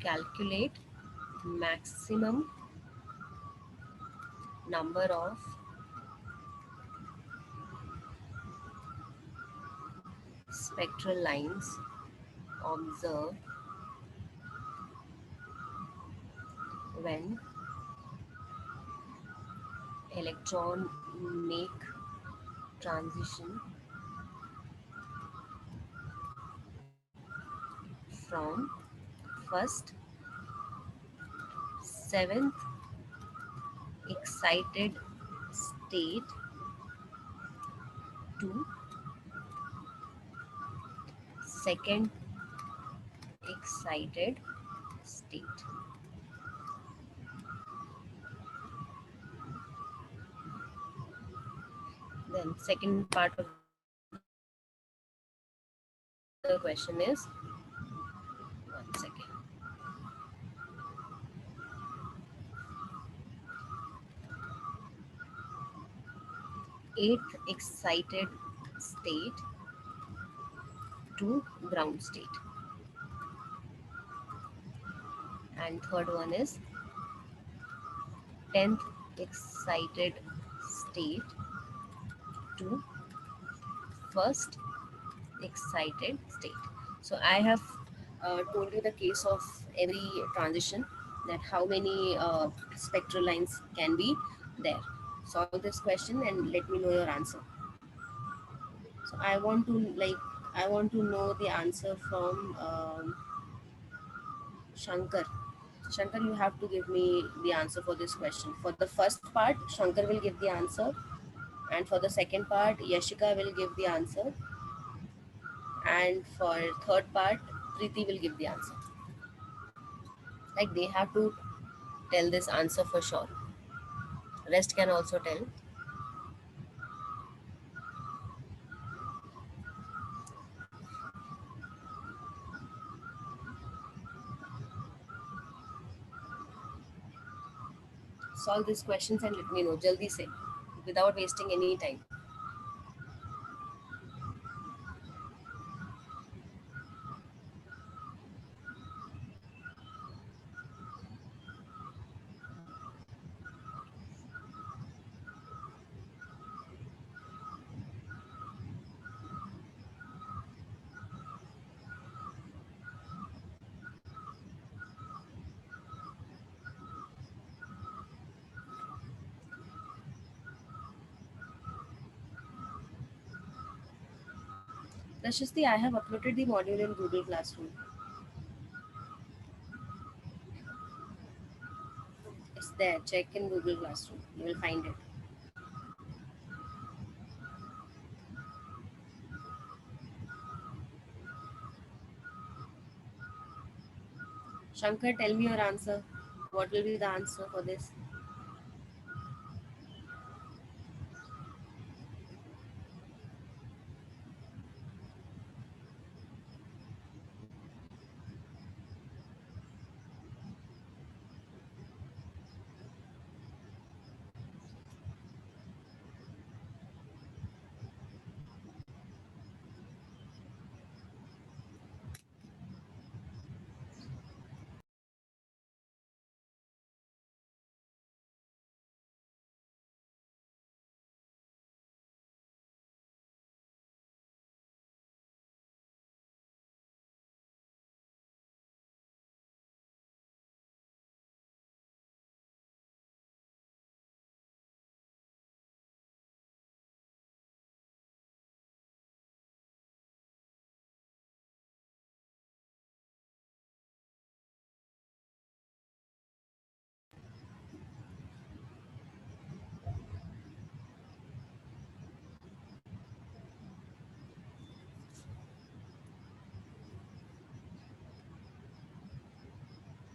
calculate maximum number of spectral lines observed when electron make transition from first seventh excited state to second excited state. Then second part of the question is, one second. Eighth excited state to ground state. And third one is 10th excited state to first excited state. So I have told you the case of every transition, that how many spectral lines can be there. Solve this question and let me know your answer. So I want to know the answer from Shankar. Shankar, you have to give me the answer for this question. For the first part, Shankar will give the answer, and for the second part, Yashika will give the answer, and for third part, Preeti will give the answer. Like they have to tell this answer for sure. Rest can also tell. Solve these questions and let me know. Jaldi se, without wasting any time. Rashasti, I have uploaded the module in Google Classroom. It's there. Check in Google Classroom. You will find it. Shankar, tell me your answer. What will be the answer for this?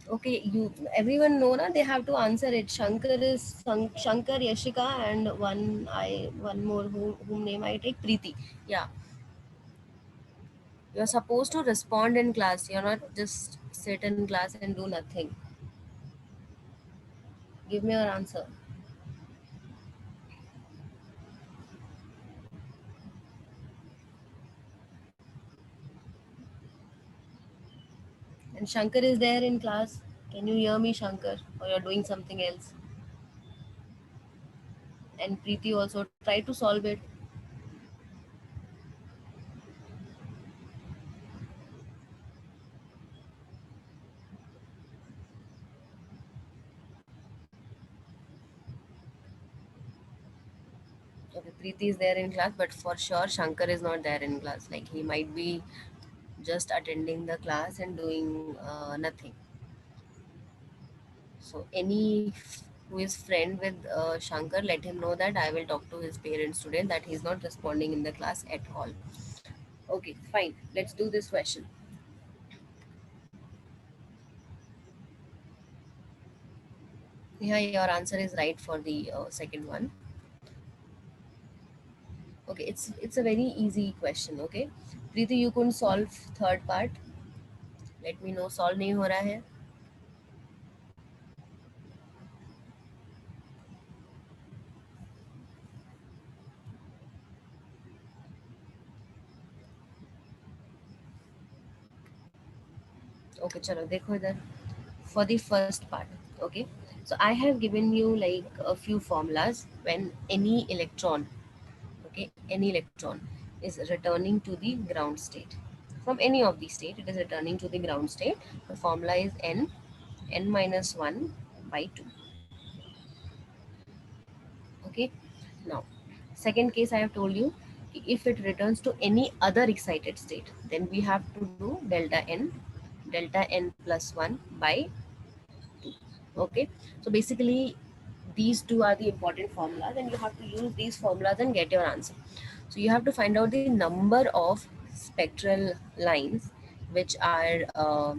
Okay, you everyone know na, they have to answer it. Shankar, Yashika, and one more whom name I take, Preeti. Yeah, you're supposed to respond in class. You're not just sit in class and do nothing. Give me your answer. And Shankar is there in class. Can you hear me, Shankar? Or you're doing something else? And Preeti also try to solve it. Okay, Preeti is there in class, but for sure Shankar is not there in class. Like he might be just attending the class and doing nothing. So any who is friend with Shankar, let him know that I will talk to his parents today, that he's not responding in the class at all. Okay, fine. Let's do this question. Yeah, your answer is right for the second one. Okay, it's a very easy question. Okay, Preeti, you couldn't solve third part. Let me know. Solve नहीं हो रहा है. Okay, चलो देखो इधर. For the first part, okay, so I have given you like a few formulas when any electron, okay, any electron is returning to the ground state. From any of the state it is returning to the ground state. The formula is n minus 1 by 2. Okay, now second case I have told you, if it returns to any other excited state, then we have to do delta n plus 1 by 2. Okay, so basically these two are the important formulas and you have to use these formulas and get your answer. So you have to find out the number of spectral lines which are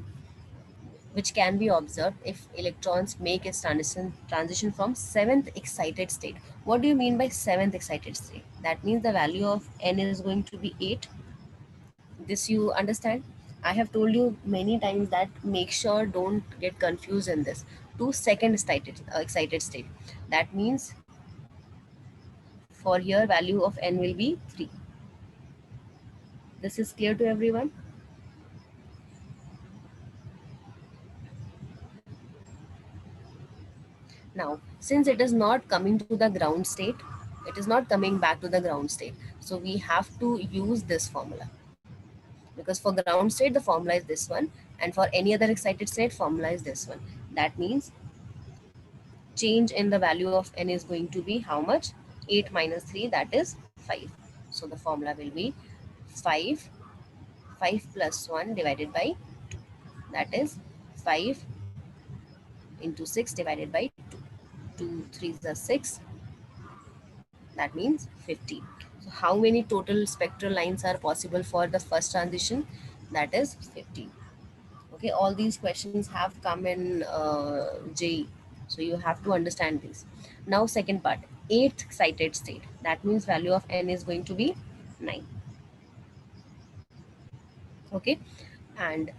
which can be observed if electrons make its transition from seventh excited state. What do you mean by seventh excited state? That means the value of n is going to be 8. This you understand? I have told you many times that make sure don't get confused in this. To second excited state. That means for here value of n will be 3. This is clear to everyone? Now, since it is not coming to the ground state, it is not coming back to the ground state. So we have to use this formula. Because for ground state, the formula is this one. And for any other excited state, formula is this one. That means change in the value of n is going to be how much? 8 minus 3, that is 5. So the formula will be 5, 5 plus 1 divided by 2. That is 5 into 6 divided by 2. 2 3s are 6. That means 15. So how many total spectral lines are possible for the first transition? That is 15. Okay, all these questions have come in JEE. So you have to understand this. Now second part, eighth excited state. That means value of n is going to be 9. Okay, and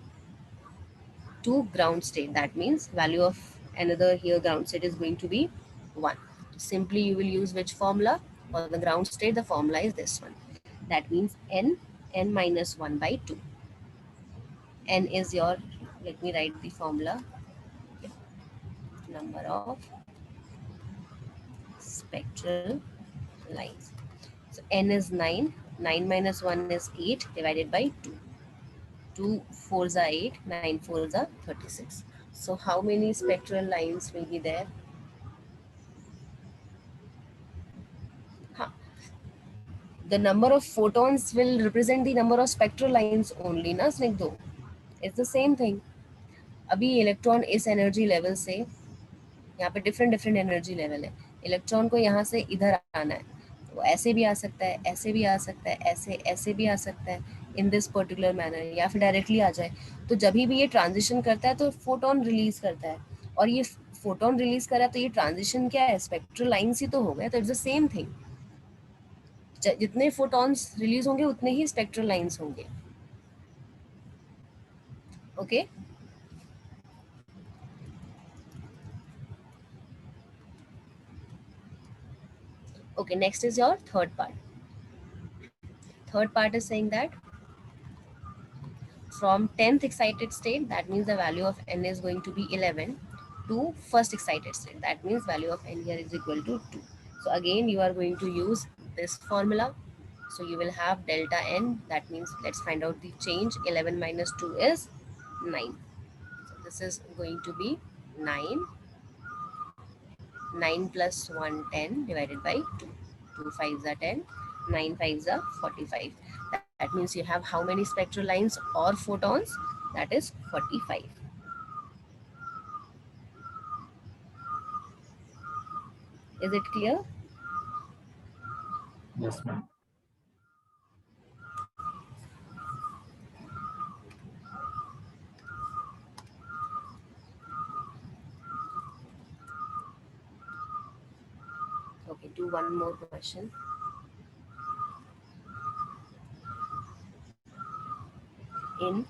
to ground state, that means value of another here ground state is going to be 1. Simply you will use which formula? For the ground state, the formula is this one. That means n minus 1 by 2. N is your, let me write the formula, number of spectral lines. So n is 9. 9 minus 1 is 8 divided by 2. 2 4s are 8, 9 4s are 36. So how many spectral lines will be there? Huh. The number of photons will represent the number of spectral lines only, na Snigdho? It's the same thing. अभी electron इस energy level से, यहाँ पे different different energy level है, electron को यहाँ से इधर आना है, वो ऐसे भी आ सकता है, ऐसे भी आ सकता है, ऐसे ऐसे भी आ सकता है, इन दिस पर्टिकुलर मैनर, या फिर डायरेक्टली आ जाए. तो जब भी ये ट्रांजिशन करता है तो फोटोन रिलीज करता है, और ये फोटोन रिलीज करा तो ये ट्रांजिशन क्या है? स्पेक्ट्रल लाइंस ही तो हो गया. तो इट्स द सेम थिंग. जितने फोटॉन्स रिलीज होंगे उतने ही स्पेक्ट्रल लाइंस होंगे. Okay, okay, next is your third part. Third part is saying that from 10th excited state, that means the value of n is going to be 11, to first excited state, that means value of n here is equal to 2. So again you are going to use this formula. So you will have delta n, that means let's find out the change. 11 minus 2 is 9. So this is going to be 9. 9 plus 1, 10 divided by 2. 2 5s are 10. 9 5s are 45. That means you have how many spectral lines or photons? That is 45. Is it clear? Yes, ma'am. Okay, do one more question. In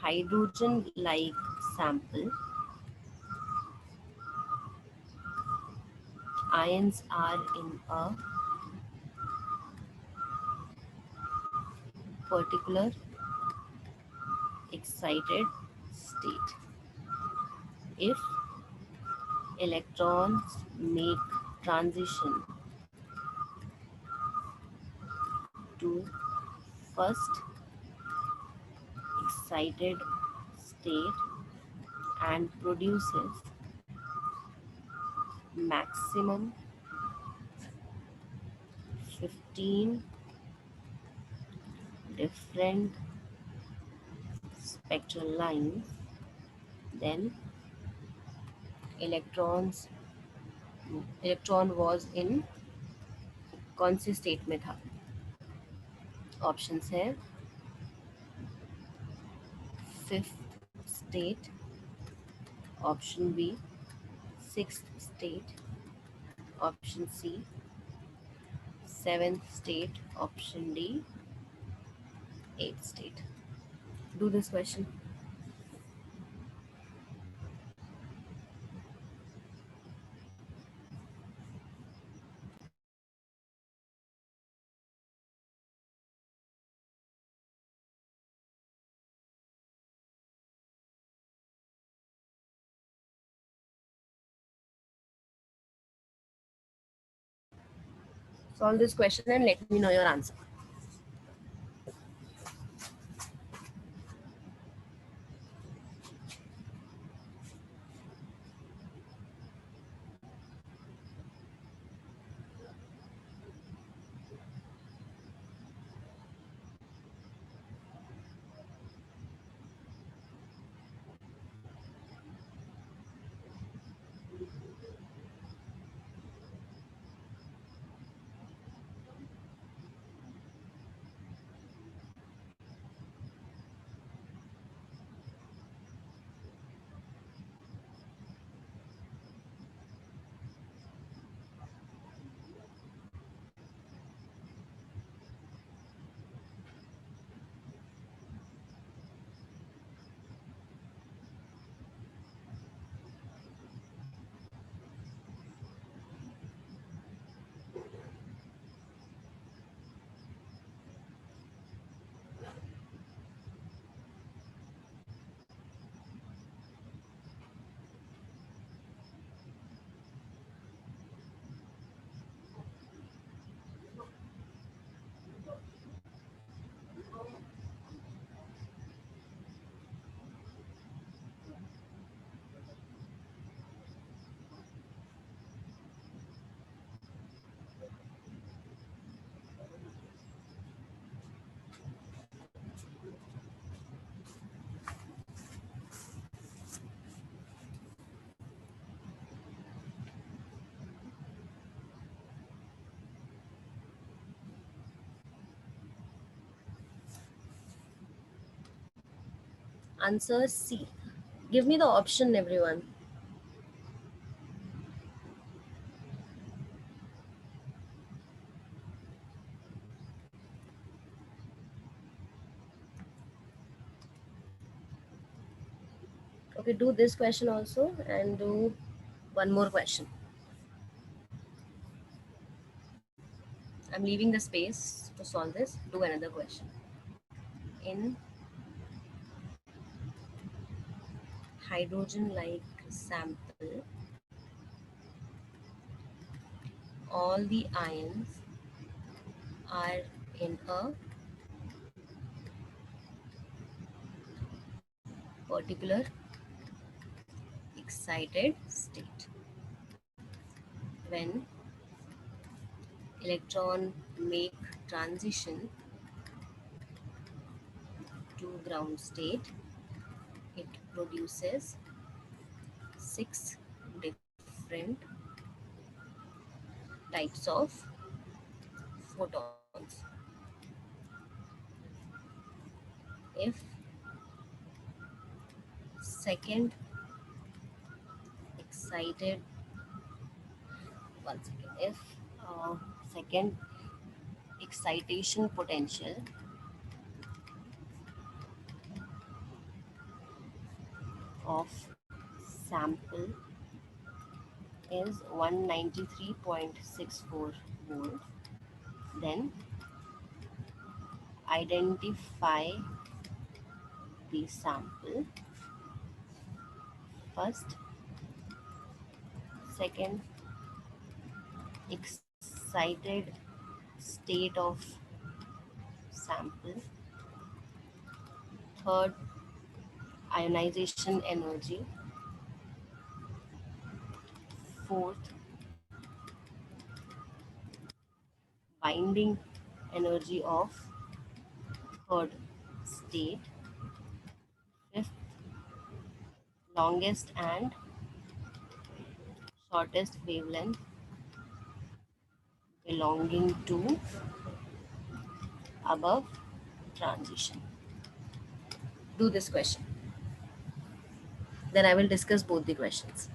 hydrogen like sample, ions are in a particular excited state. If electrons make transition to first excited state and produces maximum 15 different spectral lines, then electrons electron was in कौन सी state में था? Options है fifth state, option B sixth state, option C seventh state, option D eighth state. Do this question. Solve this question and let me know your answer. Answer C. Give me the option, everyone. Okay, do this question also and do one more question. I'm I'm leaving the space to solve this. Do another question. In hydrogen like sample, all the ions are in a particular excited state. When electron make transition to ground state, it produces six different types of photons. If second excited one second if second excitation potential of sample is 193.64 volt, then identify the sample first, second excited state of sample, third ionization energy, fourth binding energy of third state, fifth longest and shortest wavelength belonging to above transition. Do this question. Then I will discuss both the questions.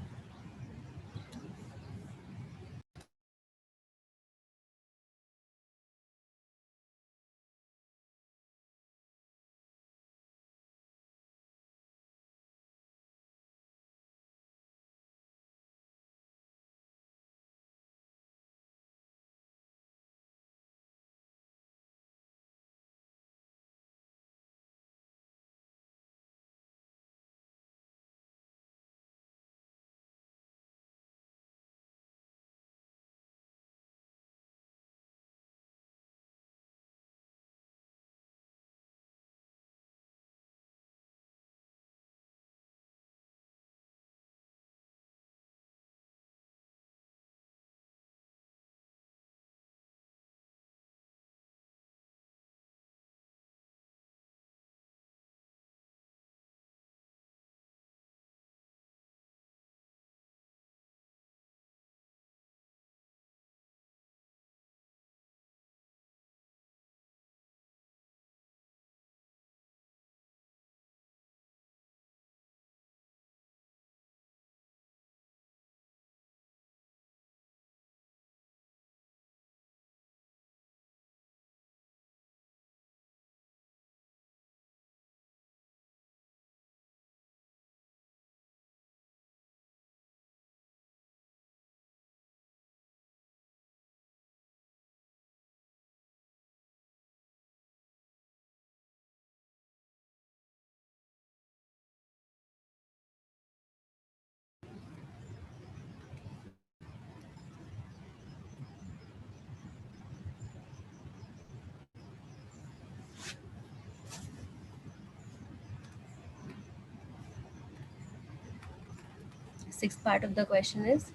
Sixth part of the question is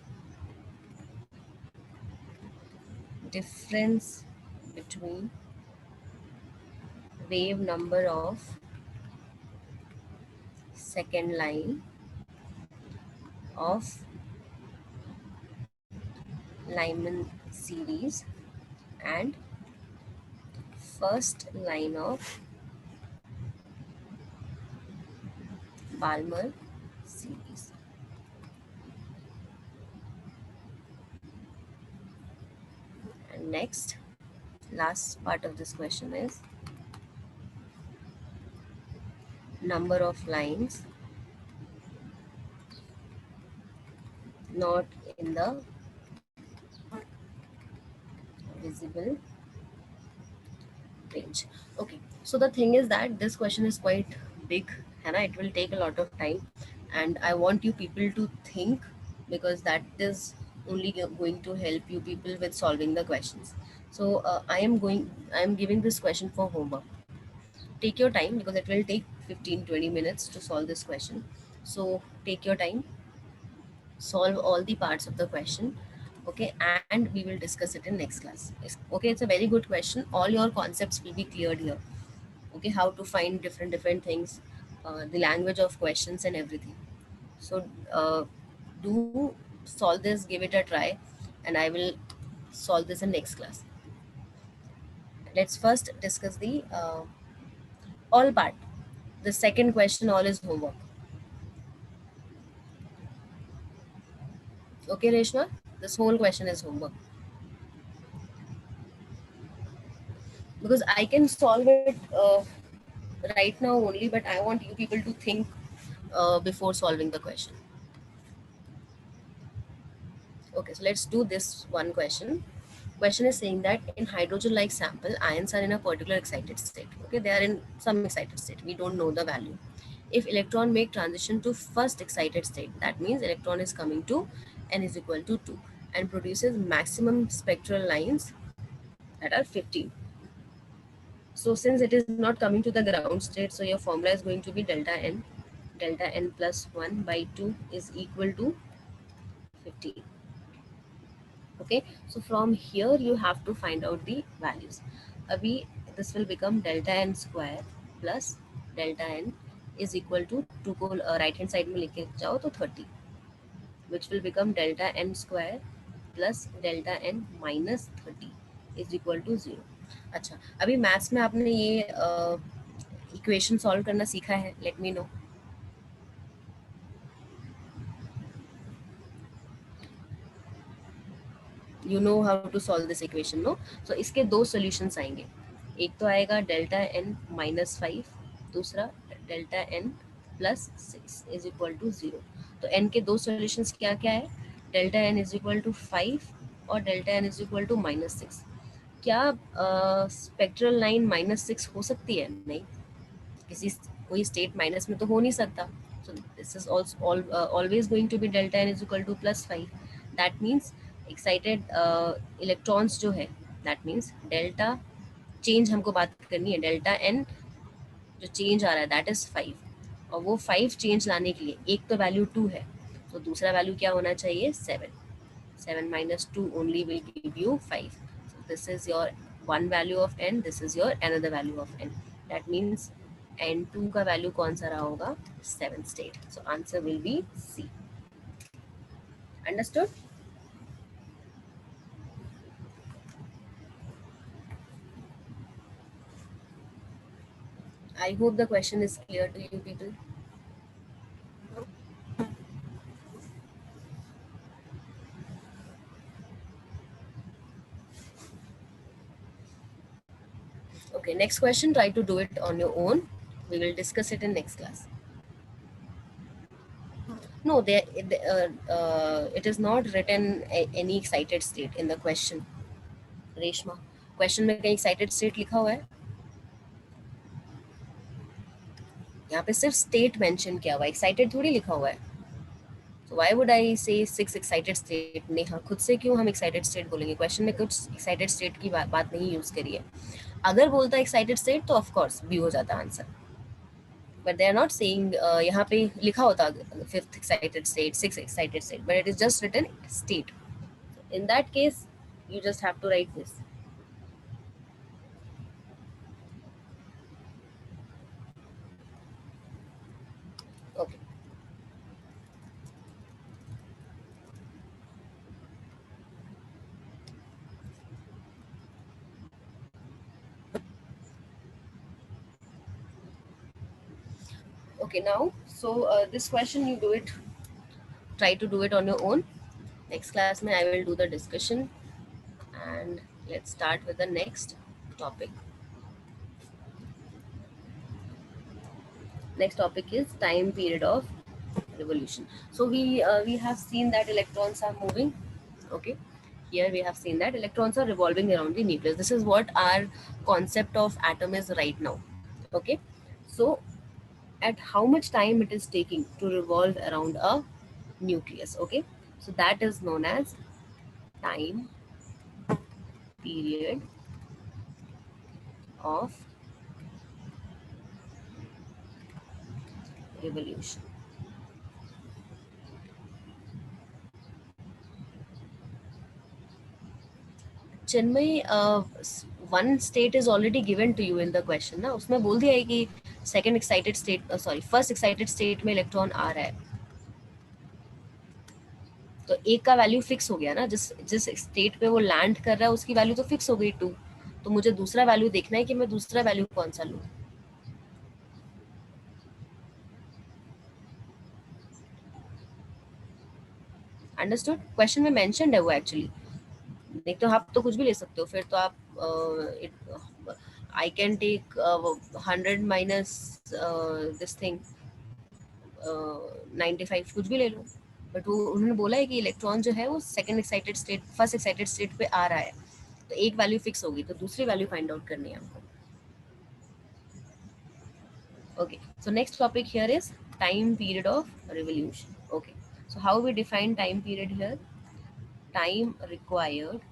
difference between wave number of second line of Lyman series and first line of Balmer series. And next, last part of this question is number of lines not in the visible range. Okay, so the thing is that this question is quite big, Hannah. It will take a lot of time, and I want you people to think, because that is only going to help you people with solving the questions. So I am giving this question for homework. Take your time, because it will take 15-20 minutes to solve this question. So take your time, solve all the parts of the question. Okay, and we will discuss it in next class. Okay, it's a very good question. All your concepts will be cleared here. Okay, how to find different things, the language of questions and everything. So do solve this, give it a try, and I will solve this in next class. Let's first discuss the all part. The second question, all is homework. Okay, Reshma, this whole question is homework, because I can solve it right now only, but I want you people to think before solving the question. Okay, so let's do this one question. Question is saying that in hydrogen like sample, ions are in a particular excited state. Okay, they are in some excited state, we don't know the value. If electron make transition to first excited state, that means electron is coming to n is equal to 2 and produces maximum spectral lines that are 15. So since it is not coming to the ground state, so your formula is going to be delta n. Delta n plus 1 by 2 is equal to 15. Okay, so from here you have to find out the values. Abhi, this will become delta n square plus delta n is equal to 2 को right hand side में लेके जाओ तो 30, which will become delta n square plus delta n minus 30 is equal to 0. अच्छा, अभी maths में आपने ये इक्वेशन सॉल्व करना सीखा है? Let me know. You know how to solve this equation, no? So इसके दो सॉल्यूशंस आएंगे. एक तो आएगा डेल्टा एन माइनस 5, दूसरा delta N plus 6 is equal to 0. तो एन के दो सॉल्यूशंस क्या क्या है? Delta N is equal to 5 और delta N is equal to minus 6. क्या स्पेक्ट्रल लाइन माइनस 6 हो सकती है? नहीं, किसी कोई स्टेट माइनस में तो हो नहीं सकता. So this is also always going to be delta n is equal to plus 5. That means excited electrons जो है, that means delta change हमको बात करनी है. डेल्टा n जो चेंज आ रहा है दैट इज 5, और वो 5 चेंज लाने के लिए एक तो वैल्यू 2 है, तो दूसरा वैल्यू क्या होना चाहिए? 7. 7 minus 2 only will give you 5. So this is your one value of n, this is your another value of n. That means n2 का वैल्यू कौन सा रहा होगा? 7th state. So answer will be C. Understood? I hope the question is clear to you people. Okay, next question, try to do it on your own. We will discuss it in next class. No, it is not written any excited state in the question. Reshma, question में कहीं excited state लिखा हुआ है? यहाँ पे सिर्फ state mention किया हुआ है, एक्साइटेड थोड़ी लिखा हुआ है. So why would I say 6 excited state? Neha, खुद से क्यों हम excited state बोलेंगे? क्वेश्चन में कुछ excited state की बात नहीं यूज करी है. अगर बोलता excited state तो ऑफ कोर्स बी हो जाता answer, but they are not saying. यहाँ पे लिखा होता 5th excited state, 6th excited state, but it is just written state. In that case you just have to write this. Okay. Okay, now so this question you do it, try to do it on your own. Next class mein I will do the discussion, and let's start with the next topic. Next topic is time period of revolution. So we have seen that electrons are moving. Okay, Here we have seen that electrons are revolving around the nucleus. This is what our concept of atom is right now. Okay, so at how much time it is taking to revolve around a nucleus. Okay, so that is known as time period of revolution. Chinmay, one state is already given to you in the question ना, उसमें बोल दिया है कि second excited state, sorry first excited state में electron आ रहा है, तो एक का वैल्यू फिक्स हो गया ना, जिस जिस स्टेट पे वो लैंड कर रहा है उसकी वैल्यू तो फिक्स हो गई 2, तो मुझे दूसरा वैल्यू देखना है कि मैं दूसरा वैल्यू कौन सा लूँ. अंडरस्टूड? क्वेश्चन में मेंशन्ड है वो एक्चुअली. नहीं तो आप तो कुछ भी ले सकते हो, फिर तो आप आई कैन टेक 100 माइनस दिस थिंग 95, कुछ भी ले लो. बट वो उन्होंने बोला है कि इलेक्ट्रॉन जो है वो second excited state, first excited state पे आ रहा है, तो एक वैल्यू फिक्स होगी, तो दूसरी वैल्यू फाइंड आउट करनी है हमको. Okay, so next topic here is time period of revolution. Okay, so how we define time period here? Time required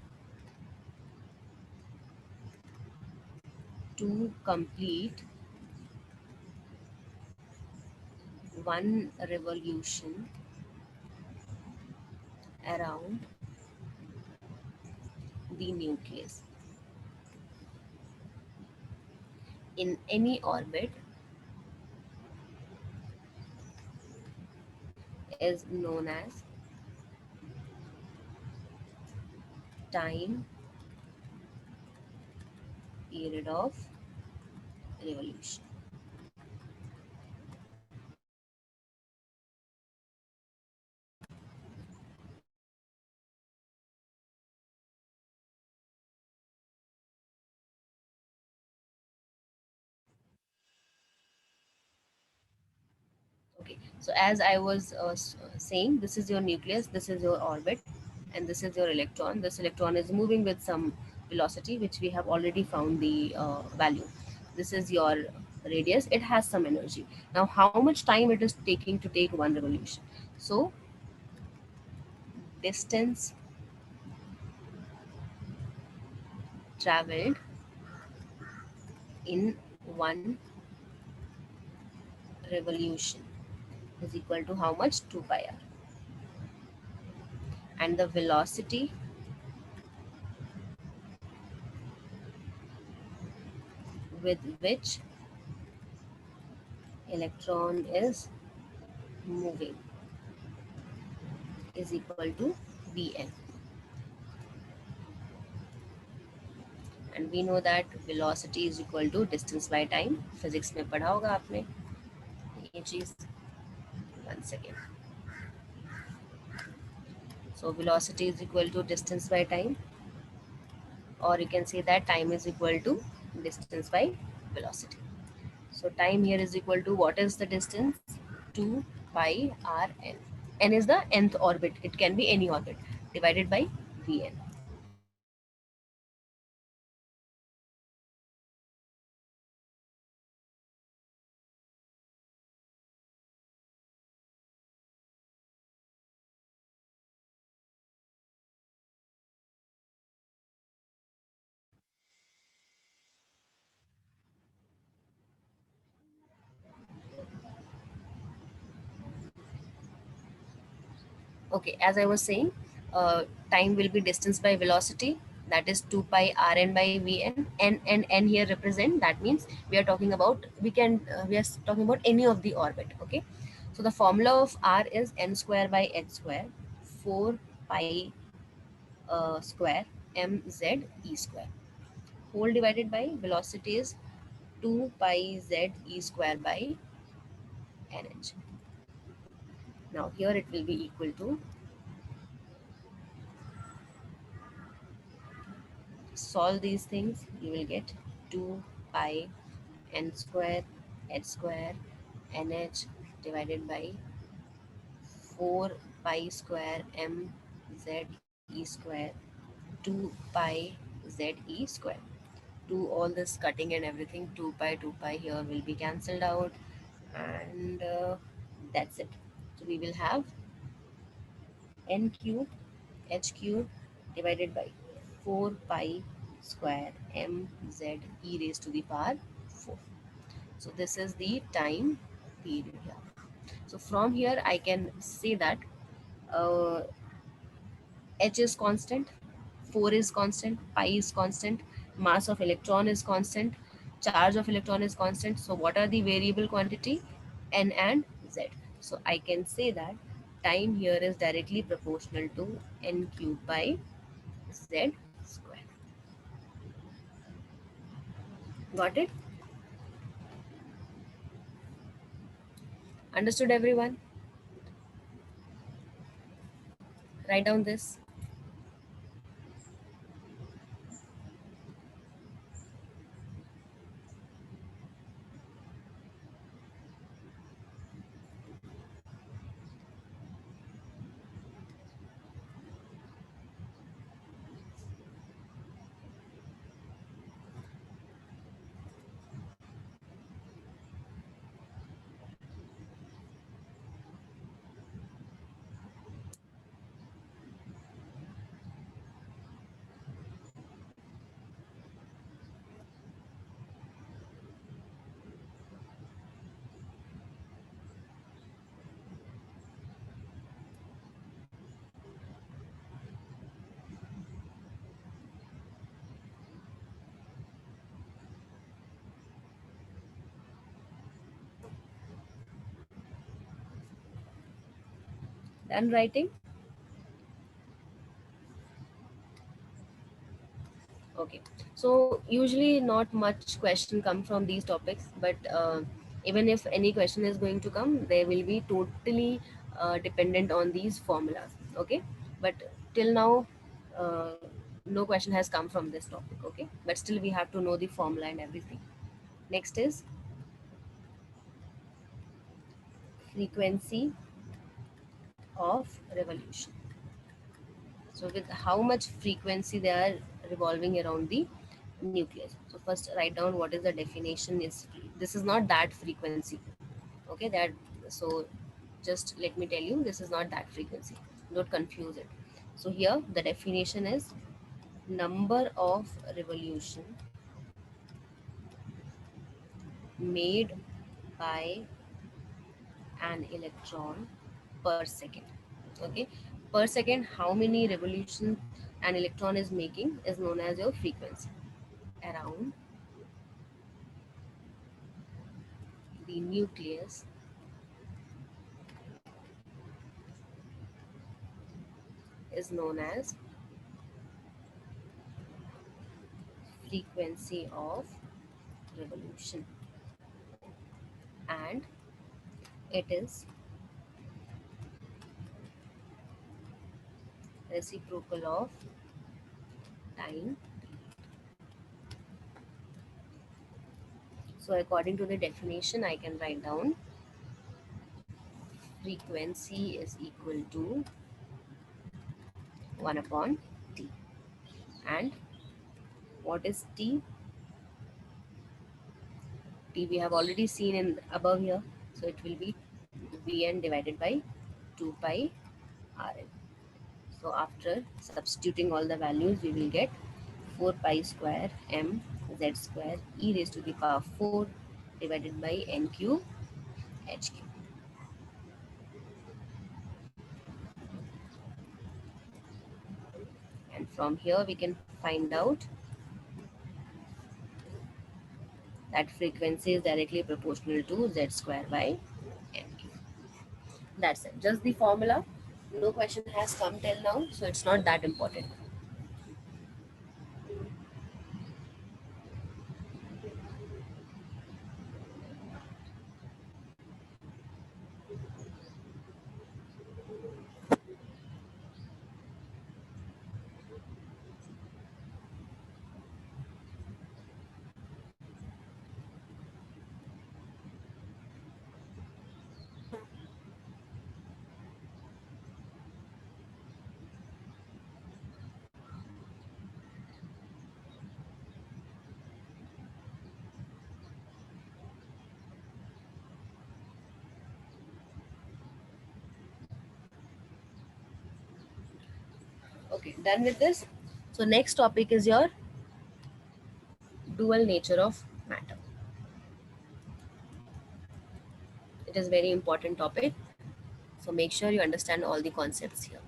to complete one revolution around the nucleus in any orbit is known as time period of revolution. Okay, so as I was saying, this is your nucleus, this is your orbit, and this is your electron. This electron is moving with some velocity, which we have already found the value. This is your radius, it has some energy. Now, how much time it is taking to take one revolution? So, distance traveled in one revolution is equal to how much? 2 pi r. And the velocity with which electron is moving is equal to Vn. And we know that velocity is equal to distance by time. Physics में पढ़ा होगा आपने ये चीज. One second. So velocity is equal to distance by time, or you can say that time is equal to distance by velocity. So time here is equal to, what is the distance? 2 pi r n. N is the nth orbit. It can be any orbit, divided by Vn. Okay, as I was saying, time will be distance by velocity, that is 2 pi rn by vn. And n here represent, that means we are talking about, we are talking about any of the orbit. Okay, so the formula of r is n square by h square, 4 pi square mz e square, whole divided by velocity is 2 pi z e square by nh. Now here it will be equal to, solve these things, you will get 2 pi n square h square nh divided by 4 pi square m z e square 2 pi ze square. Do all this cutting and everything, 2 pi here will be cancelled out, and that's it. So we will have n cube h cube divided by 4 pi square mz e raised to the power 4. So this is the time period here. So from here I can say that uh, h is constant, 4 is constant, pi is constant, mass of electron is constant, charge of electron is constant. So what are the variable quantity? N and Z. So I can say that time here is directly proportional to n cube by Z square. Got it? Understood everyone? Write down this. Done writing? Okay, so usually not much question come from these topics, but even if any question is going to come, they will be totally dependent on these formulas. Okay, but till now, uh, no question has come from this topic. Okay, but still we have to know the formula and everything. Next is frequency of revolution. So with how much frequency they are revolving around the nucleus. So first write down what is the definition is. This is not that frequency. Okay, that, so just let me tell you, this is not that frequency. Don't confuse it. So here the definition is number of revolution made by an electron per second. Okay, per second how many revolution an electron is making is known as your frequency around the nucleus is known as frequency of revolution, and it is reciprocal of time. So according to the definition I can write down frequency is equal to 1 upon t. And what is t? T we have already seen in above here, so it will be Vn divided by 2 pi Rn. So after substituting all the values, we will get 4 pi square m z square e raised to the power 4 divided by n cube h cube. And from here we can find out that frequency is directly proportional to z square by n cube. That's it. Just the formula. No question has come till now, so it's not that important. Okay, done with this. So next topic is your dual nature of matter. It is very important topic. So make sure you understand all the concepts here.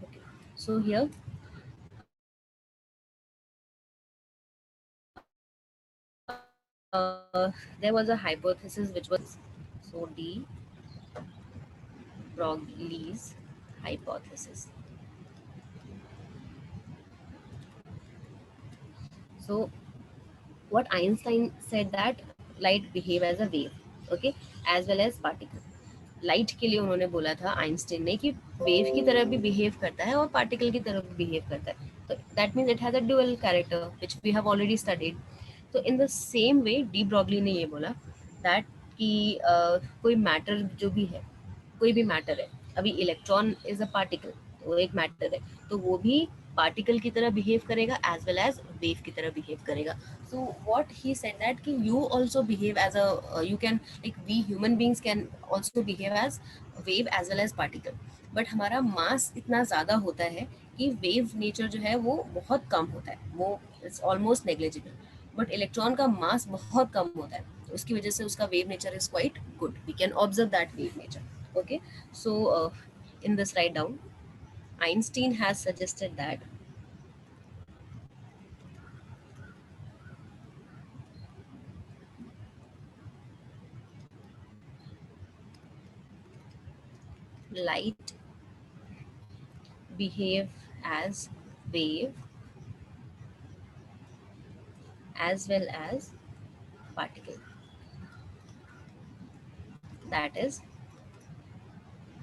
Okay. So here there was a hypothesis which was so de Broglie's hypothesis. So what Einstein said that light behave as a wave, okay, as well as particle. Light के लिए उन्होंने बोला था Einstein ने कि wave की तरह भी बिहेव करता है और पार्टिकल की तरह भी बिहेव करता है. तो that means it has a dual character which we have already studied. तो in the same way de Broglie ने ये बोला दैट कि कोई मैटर जो भी है, कोई भी मैटर है, अभी इलेक्ट्रॉन इज अ पार्टिकल, वो एक मैटर है, तो वो भी पार्टिकल की तरह बिहेव करेगा एज वेल एज वेव की तरह बिहेव करेगा. So what he said that कि you also behave as a you can like we human beings can also behave as wave as well as particle. But हमारा मास इतना ज़्यादा होता है कि वेव नेचर जो है वो बहुत कम होता है, वो it's almost negligible. But electron का मास बहुत कम होता है, तो उसकी वजह से उसका wave nature is quite good. We can observe that wave nature. Okay, so in this write down, Einstein has suggested that light behave as wave as well as particle. That is,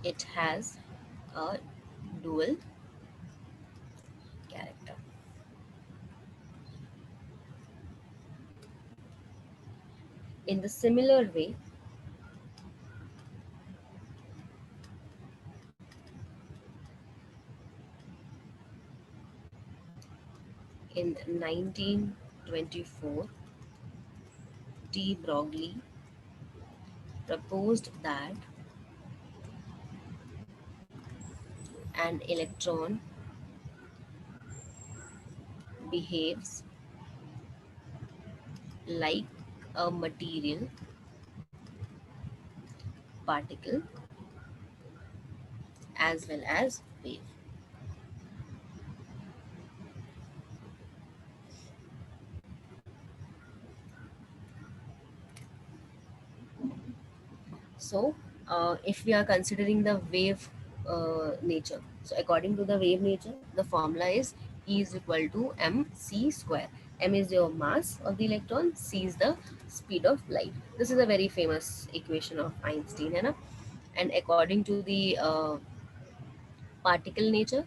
it has a dual character. In the similar way, in 1924, de Broglie proposed that an electron behaves like a material particle as well as wave. So, if we are considering the wave nature, so according to the wave nature, the formula is E is equal to mc square. M is your mass of the electron, c is the speed of light. This is a very famous equation of Einstein, है ना? And according to the particle nature,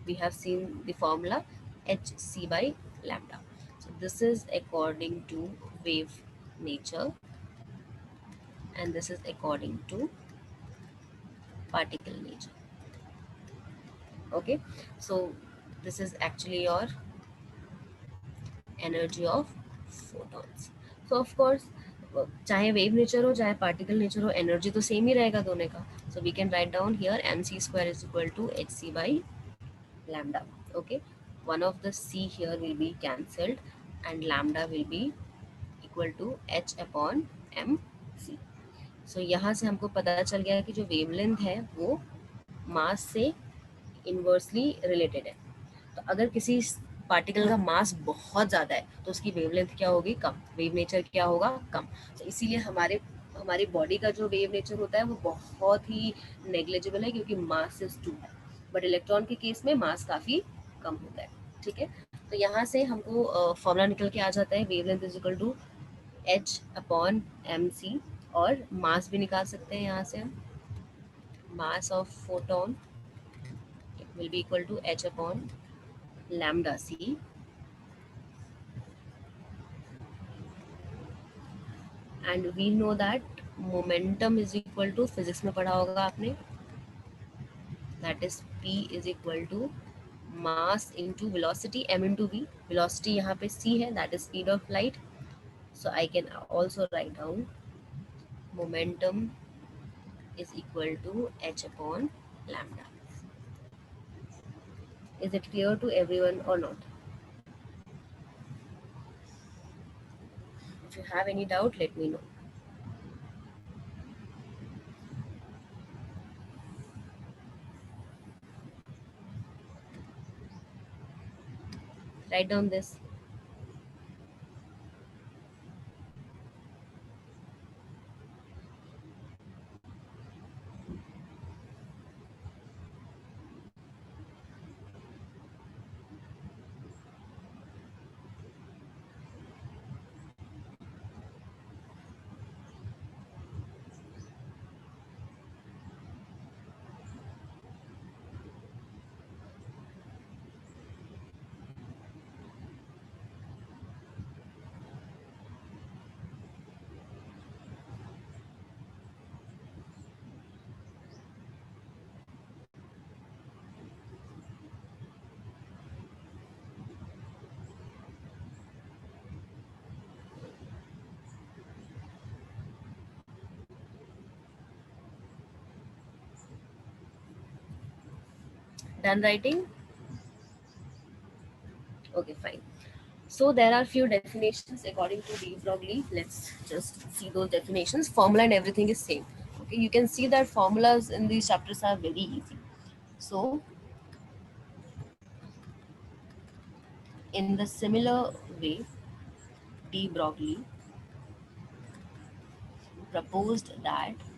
we have seen the formula hc by lambda. So this is according to wave nature, and this is according to particle nature. Okay, so this is actually your energy of photons. So of course, चाहे wave nature हो चाहे particle nature हो, energy तो same ही रहेगा दोनों का. So we can write down here mc square is equal to hc by lambda. Okay, one of the c here will be cancelled and lambda will be equal to h upon mc. So यहाँ से हमको पता चल गया कि जो wavelength है वो मास से इन्वर्सली रिलेटेड है. तो अगर किसी पार्टिकल का मास बहुत ज़्यादा है तो उसकी वेवलेंथ क्या होगी? कम. वेव नेचर क्या होगा? कम. तो इसीलिए हमारी बॉडी का जो वेव नेचर होता है वो बहुत ही नेग्लिजिबल है क्योंकि मास इज टू है. बट इलेक्ट्रॉन के केस में मास काफ़ी कम होता है. ठीक है, तो यहाँ से हमको फॉर्मूला निकल के आ जाता है wavelength is equal to h upon m c. और मास भी निकाल सकते हैं यहाँ से हम. Mass of photon will be equal to h upon lambda c, and we know that momentum is equal to, physics में पढ़ा होगा आपने, that is p is equal to mass into velocity, m into v. Velocity यहाँ पे c है, that is speed of light. So I can also write down momentum is equal to h upon lambda. Is it clear to everyone or not? If you have any doubt, let me know. Write down this. Done writing? Okay, fine. So there are few definitions according to de Broglie. Let's just see those definitions. Formula and everything is same. Okay, you can see that formulas in these chapters are very easy. So in the similar way, de Broglie proposed that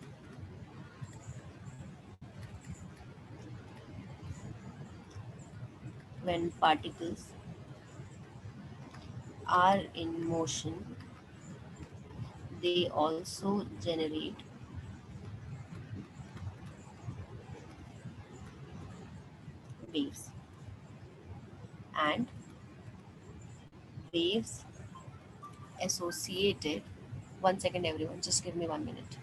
when particles are in motion, they also generate waves, and waves associated. 1 second, everyone, just give me 1 minute.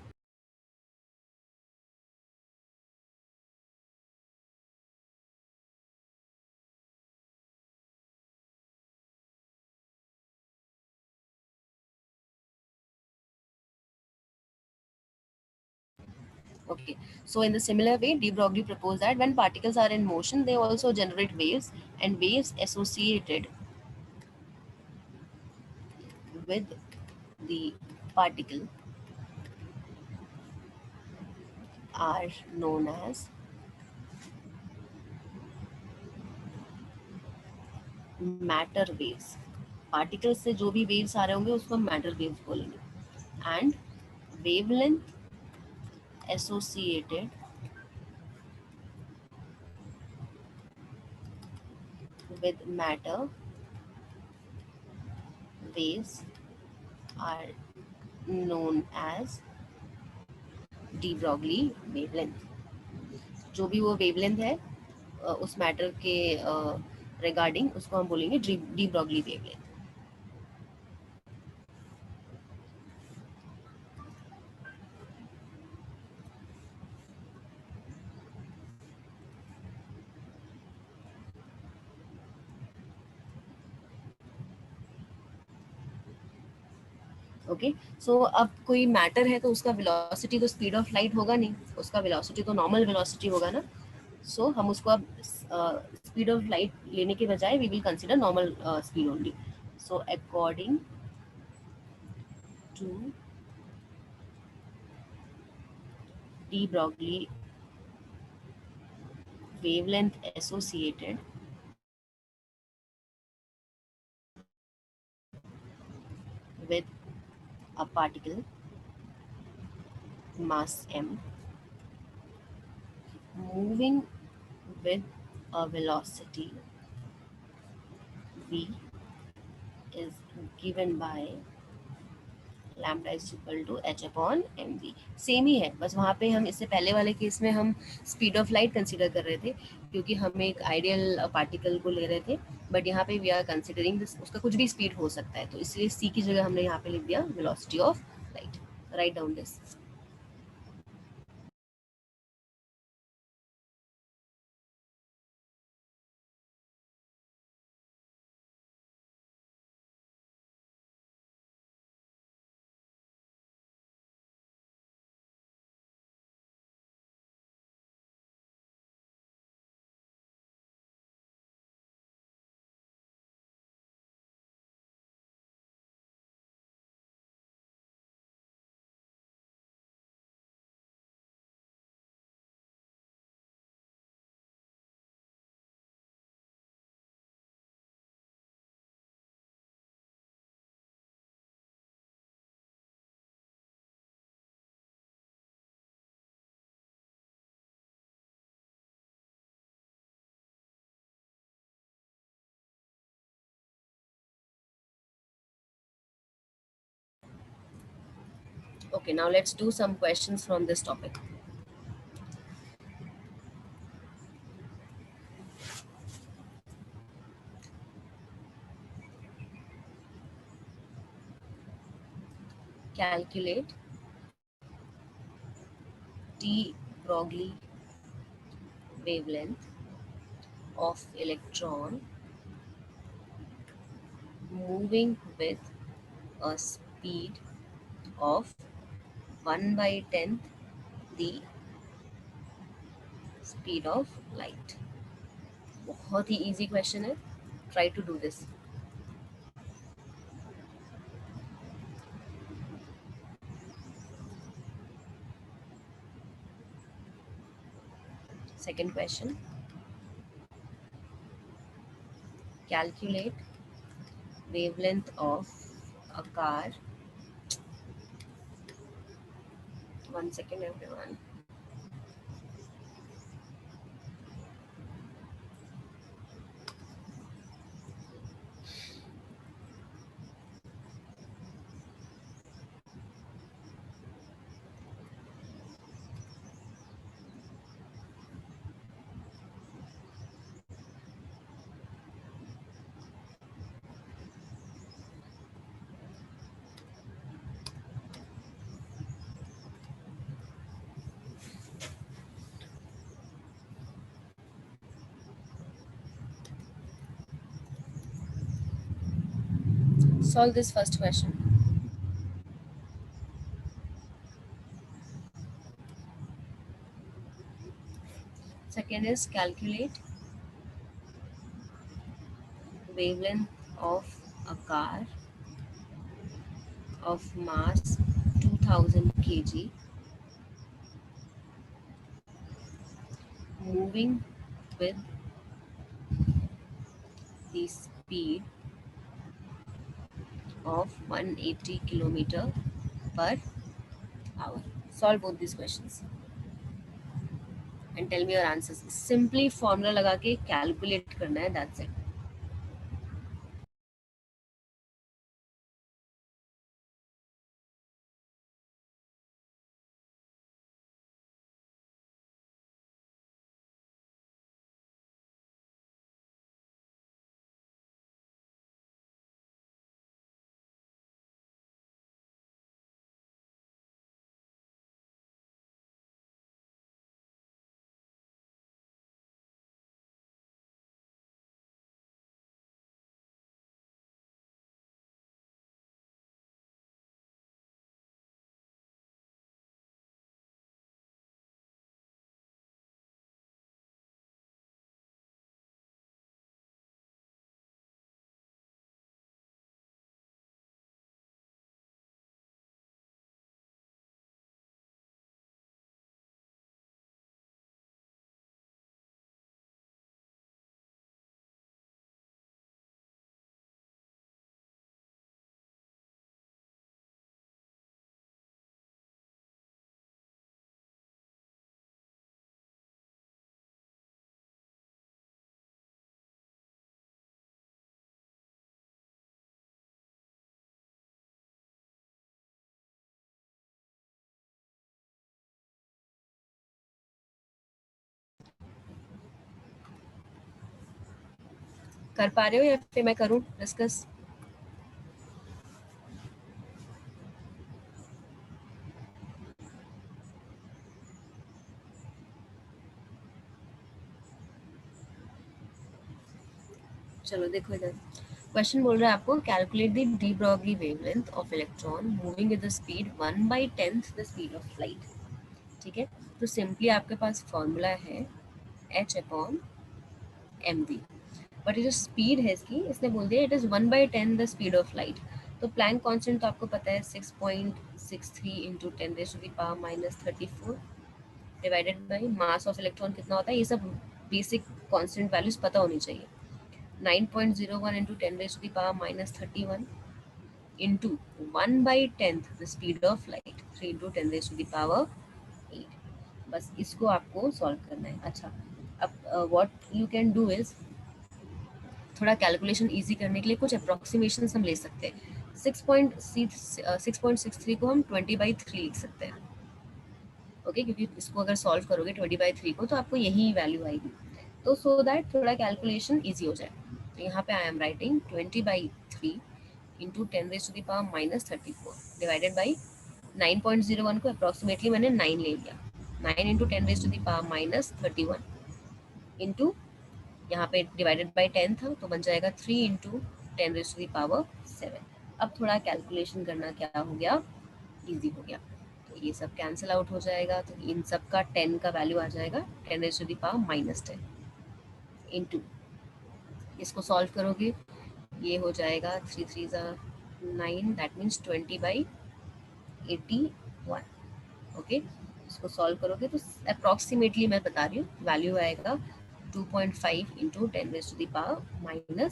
Okay, so in the similar way, de Broglie proposed that when particles are in motion, they also generate waves, and waves associated with the particle are known as matter waves. Particles से जो भी waves आ रहे होंगे उसको हम matter waves बोलेंगे. And wavelength associated with matter waves are known as de Broglie wavelength. जो भी वो वेवलेंथ है उस मैटर के रिगार्डिंग उसको हम बोलेंगे डी ब्रॉगली वेवलेंथ. ओके, सो अब कोई मैटर है तो उसका वेलोसिटी तो स्पीड ऑफ लाइट होगा नहीं, उसका वेलोसिटी तो नॉर्मल वेलोसिटी होगा ना. सो हम उसको अब स्पीड ऑफ लाइट लेने के बजाय we will consider normal speed only. So according to de Broglie wavelength associated with a particle mass m moving with a velocity v is given by lambda is equal to h upon m v. Same ही है, बस वहाँ पे हम इससे पहले वाले case में हम स्पीड ऑफ लाइट कंसीडर कर रहे थे क्योंकि हम एक आइडियल पार्टिकल को ले रहे थे. बट यहाँ पे वी आर कंसिडरिंग दिस, उसका कुछ भी स्पीड हो सकता है, तो इसलिए सी की जगह हमने यहाँ पे लिख दिया velocity of light. Write down this. Okay, now let's do some questions from this topic. Calculate de Broglie wavelength of electron moving with a speed of 1 by 10th the speed of light. बहुत ही easy question है. Try to do this. Second question. Calculate wavelength of a car. 1 second, everyone. Solve this first question. Second is calculate wavelength of a car of mass 2000 kg moving with the speed of 180 kilometer per hour. Solve both these questions and tell me your answers. Simply formula लगा के calculate करना है, that's it. कर पा रहे हो या फिर मैं करूं डिस्कस? चलो देखो इधर क्वेश्चन बोल रहा है आपको calculate the D Broglie wavelength of electron moving with the speed 1 by 10th the speed of light. ठीक है, तो सिंपली आपके पास फॉर्मूला है h अपॉन mv. बट ये जो स्पीड है इसकी, इसने बोल दिया it is 1 by 10 the speed of light. तो प्लैंक कांस्टेंट तो आपको पता है 6.63 into 10⁻⁻34 divided by mass of electron कितना होता है. ये सब बेसिक कांस्टेंट वैल्यूज पता होनी चाहिए. 9.01 into 10⁻⁻31 into 1 by 10th the speed of light 3 into 10⁻8. बस इसको आपको सॉल्व करना है. अच्छा, अब what you can do is थोड़ा कैलकुलेशन इजी करने के लिए कुछ अप्रोक्सीमेशन हम ले सकते हैं. 6.63 को हम 20/3 लिख सकते हैं। ओके, क्योंकि इसको अगर सॉल्व करोगे 20/3 को तो आपको यही वैल्यू आएगी। तो सो दैट थोड़ा कैलकुलेशन ईजी हो जाए, तो यहाँ पे I am writing 20/3 into 10⁻⁻34 divided by 9.01 को अप्रॉक्सीमेटली मैंने 9 ले लिया, 9 इंटू 10⁻31 इंटू यहाँ पे डिवाइडेड बाई 10 था तो बन जाएगा 3 इंटू 10⁻7। अब थोड़ा कैलकुलेशन करना क्या हो गया, इजी हो गया। तो ये सब कैंसिल आउट हो जाएगा, तो इन सब का 10 का वैल्यू आ जाएगा 10⁻−10 इंटू, इसको सॉल्व करोगे ये हो जाएगा 3 3 9, दैट मीन्स 20/81। ओके, इसको सॉल्व करोगे तो अप्रॉक्सीमेटली मैं बता रही हूँ वैल्यू आएगा 2.5 इंटू 10⁻⁻11,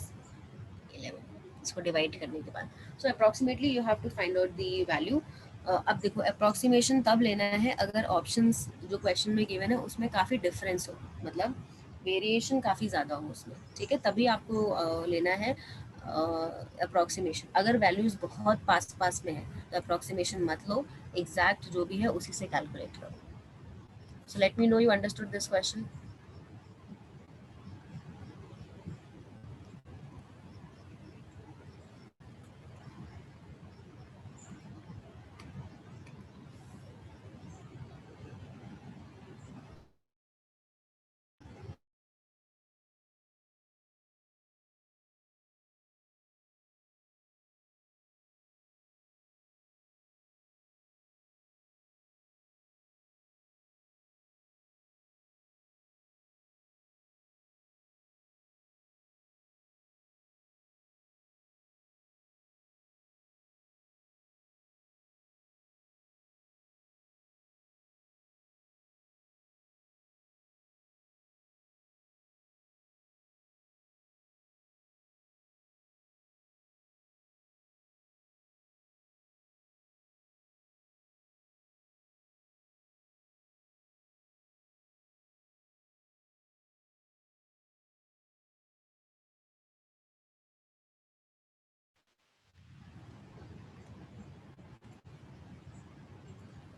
इसको डिवाइड करने के बाद। So approximately you have to find out the value. अब देखो अप्रॉक्सीमेशन तब लेना है अगर ऑप्शंस जो क्वेश्चन में गिवन है उसमें काफ़ी डिफरेंस हो, मतलब वेरिएशन काफ़ी ज़्यादा हो उसमें, ठीक है, तभी आपको लेना है अप्रॉक्सीमेशन। अगर वैल्यूज़ बहुत पास पास में है तो अप्रॉक्सीमेशन मत लो, एग्जैक्ट जो भी है उसी से कैलकुलेट करो। So let me know you understood this question.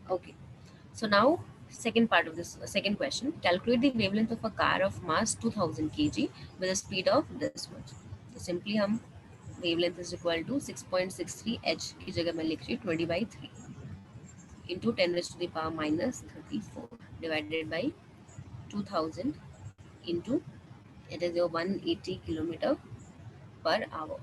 Okay. So now second part of this second question, calculate the wavelength of a car of mass 2000 kg with a speed of this much. So simply हम wavelength is equal to 6.63 h की जगह मैं लिख रही हूँ 20/3 into 10⁻⁻34 divided by 2000 into it is your 180 kilometer per hour.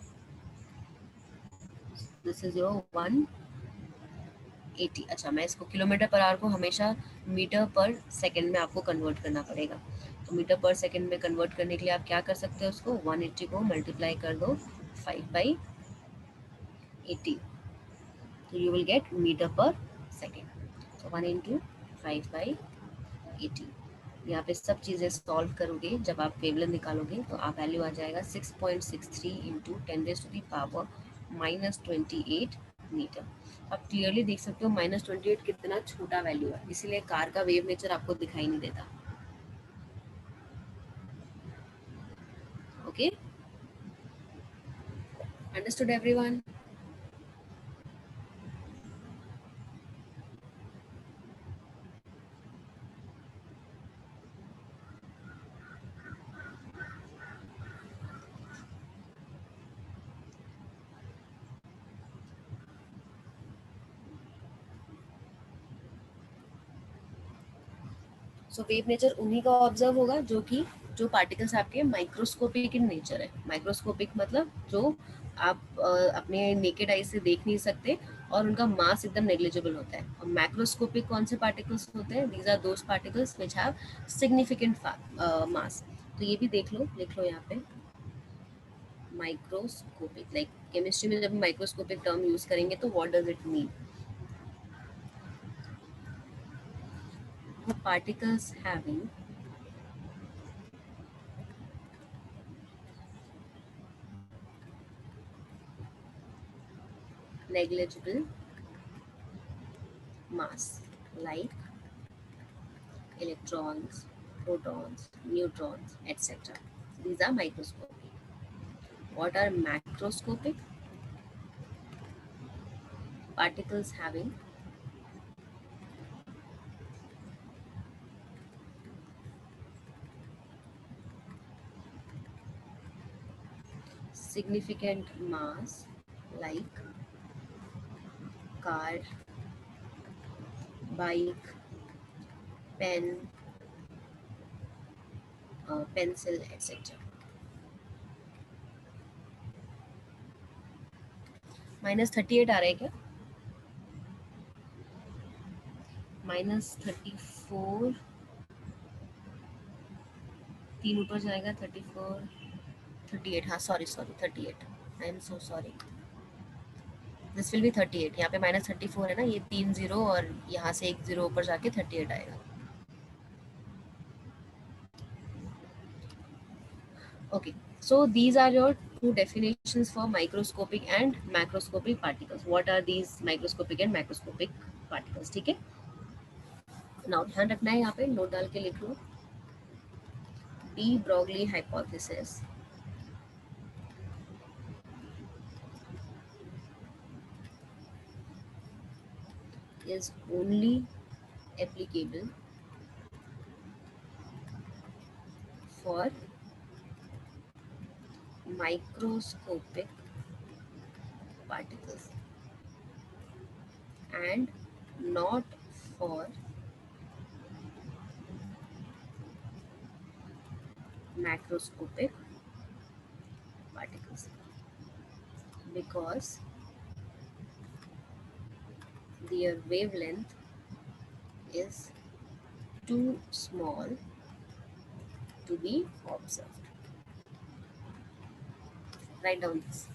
This is your 180। अच्छा, मैं इसको किलोमीटर पर आवर को हमेशा मीटर पर सेकंड में आपको कन्वर्ट करना पड़ेगा। तो मीटर पर सेकंड में कन्वर्ट करने के लिए आप क्या कर सकते हो, उसको 180 को मल्टीप्लाई कर दो 5/80, तो यू विल गेट मीटर पर सेकंड। तो 1 इंटू 5/80। यहाँ पे सब चीज़ें सॉल्व करोगे, जब आप वेवलेंथ निकालोगे तो आप वैल्यू आ जाएगा 6.63 इंटू 10⁻⁻28 मीटर। आप क्लियरली देख सकते हो -28 कितना छोटा वैल्यू है, इसीलिए कार का वेव नेचर आपको दिखाई नहीं देता। Okay, understood everyone? So wave nature उन्हीं का ऑब्जर्व होगा जो पार्टिकल्स आपके माइक्रोस्कोपिक इन नेचर है। माइक्रोस्कोपिक मतलब जो आप अपने नेकेड आई से देख नहीं सकते और उनका मास एकदम नेग्लिजिबल होता है। और मैक्रोस्कोपिक कौन से पार्टिकल्स होते हैं? These are those particles which have significant mass. तो ये भी देख लो, लिख लो यहाँ पे माइक्रोस्कोपिक। लाइक केमिस्ट्री में जब माइक्रोस्कोपिक टर्म यूज करेंगे तो what does it mean? Particles having negligible mass like electrons, protons, neutrons, etc. These are microscopic. What are macroscopic? particles having significant mass like car, bike, pen, pencil, etc. -38 आ रहा है क्या? -34, 3 ऊपर जाएगा, 34, 38, हाँ sorry sorry 38, I am so sorry, this will be 38, यहाँ पे -34 है ना, ये 3 जीरो और यहाँ से 1 जीरो ऊपर जाके 38 आएगा. Okay, so these are your two definitions for microscopic and macroscopic particles. What are these microscopic and macroscopic particles? ठीक है, now ध्यान रखना है, यहाँ पे नोट डाल के लिख लो. De Broglie hypothesis is only applicable for microscopic particles and not for macroscopic particles, because their wavelength is too small to be observed. Write down this.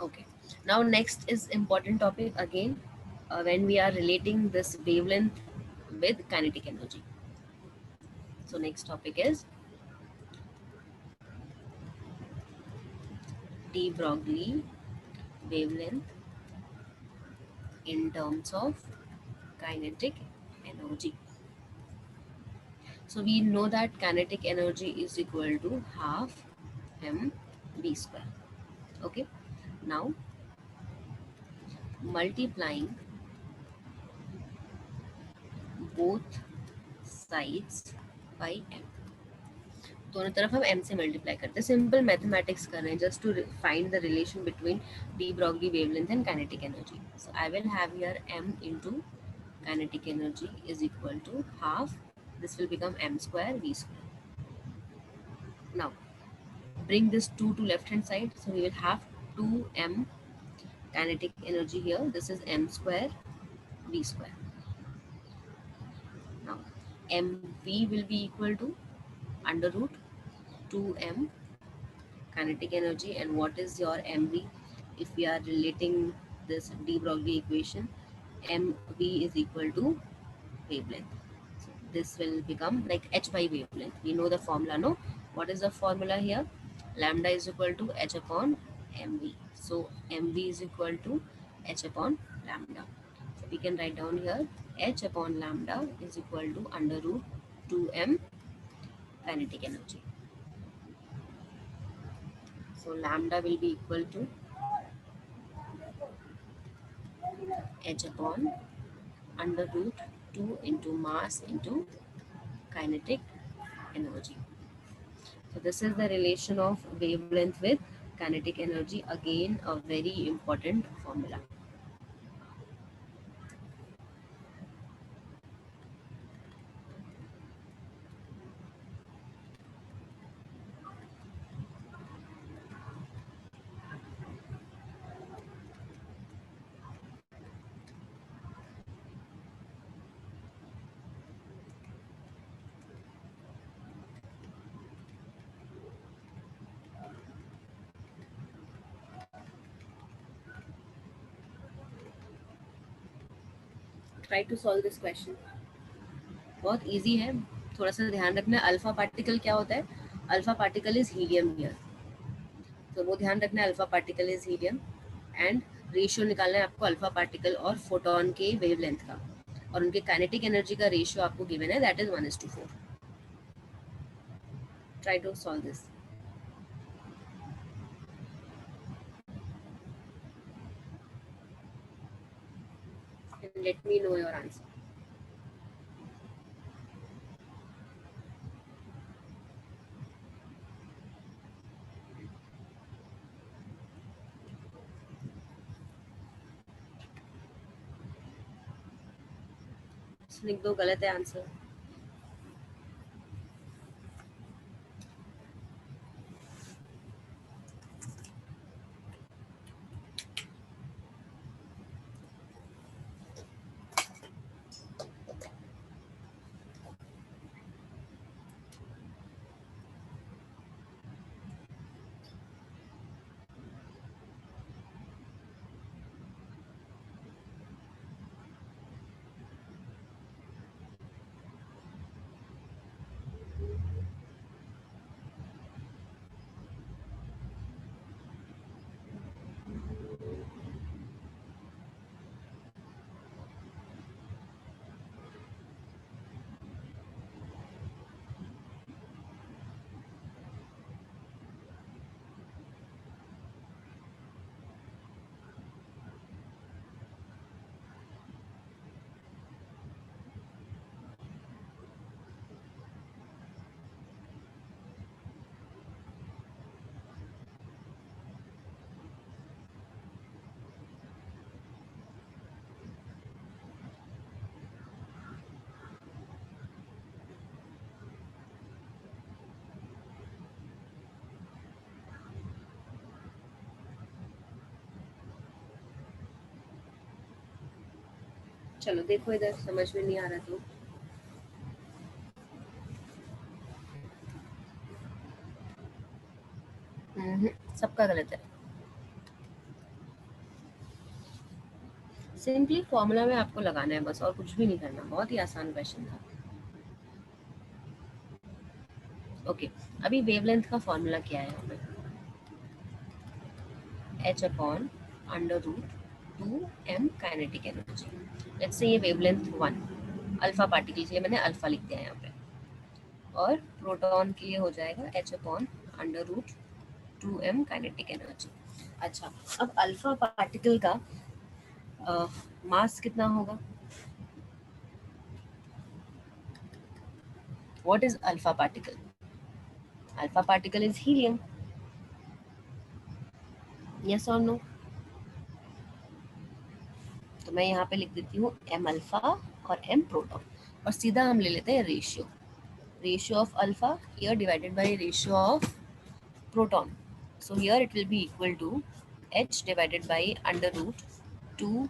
Okay. Now next is important topic again, when we are relating this wavelength with kinetic energy. So next topic is de Broglie wavelength in terms of kinetic energy. So we know that kinetic energy is equal to half mv square. Okay. Now multiplying both sides by m, दोनों तरफ हम m से multiply करते हैं. Simple mathematics कर रहे हैं, just to find the relation between de Broglie wavelength and kinetic energy. So I will have here m into kinetic energy is equal to half, this will become m square v square. Now bring this 2 to left hand side, so we will have 2m kinetic energy here, this is m square v square. Now mv will be equal to under root 2m kinetic energy, and what is your mv? If we are relating this de Broglie equation, mv is equal to wavelength. So this will become like h by wavelength. We know the formula, no? What is the formula here? Lambda is equal to h upon mv. So mv is equal to h upon lambda. So we can write down here h upon lambda is equal to under root 2m kinetic energy. So lambda will be equal to h upon under root 2 into mass into kinetic energy. So this is the relation of wavelength with kinetic energy. Again, a very important formula. Try to solve this question. बहुत easy है, थोड़ा सा ध्यान रखना. Alpha particle क्या होता है? Alpha particle is helium here, तो वो ध्यान रखना है. Alpha particle is helium and ratio निकालना है आपको अल्फा पार्टिकल और फोटोन के वेवलेंथ का, और उनके काइनेटिक एनर्जी का रेशियो आपको गिवन है, that is 1:4. Try to solve this. And let me know your answer. लिख दो, गलत है आंसर. चलो देखो इधर, समझ में नहीं आ रहा तो. सबका गलत है. सिंपली फॉर्मूला में आपको लगाना है बस, और कुछ भी नहीं करना. बहुत ही आसान क्वेश्चन था. ओके, अभी वेवलेंथ का फॉर्मूला क्या है हमें? h upon under root 2m kinetic energy. Let's say ये वेवलेंथ 1 अल्फा पार्टिकल के लिए मैंने अल्फा लिख दिया है यहाँ पे, और प्रोटॉन के लिए हो जाएगा h upon under root 2m kinetic energy. अच्छा, अब अल्फा पार्टिकल का मास कितना होगा? What is alpha particle? Alpha particle is helium. Yes और नो? तो मैं यहाँ पे लिख देती हूँ m अल्फा और m प्रोटॉन, और सीधा हम ले लेते हैं ratio. Ratio of alpha here divided by ratio of proton. So here it will be equal to h divided by under root 2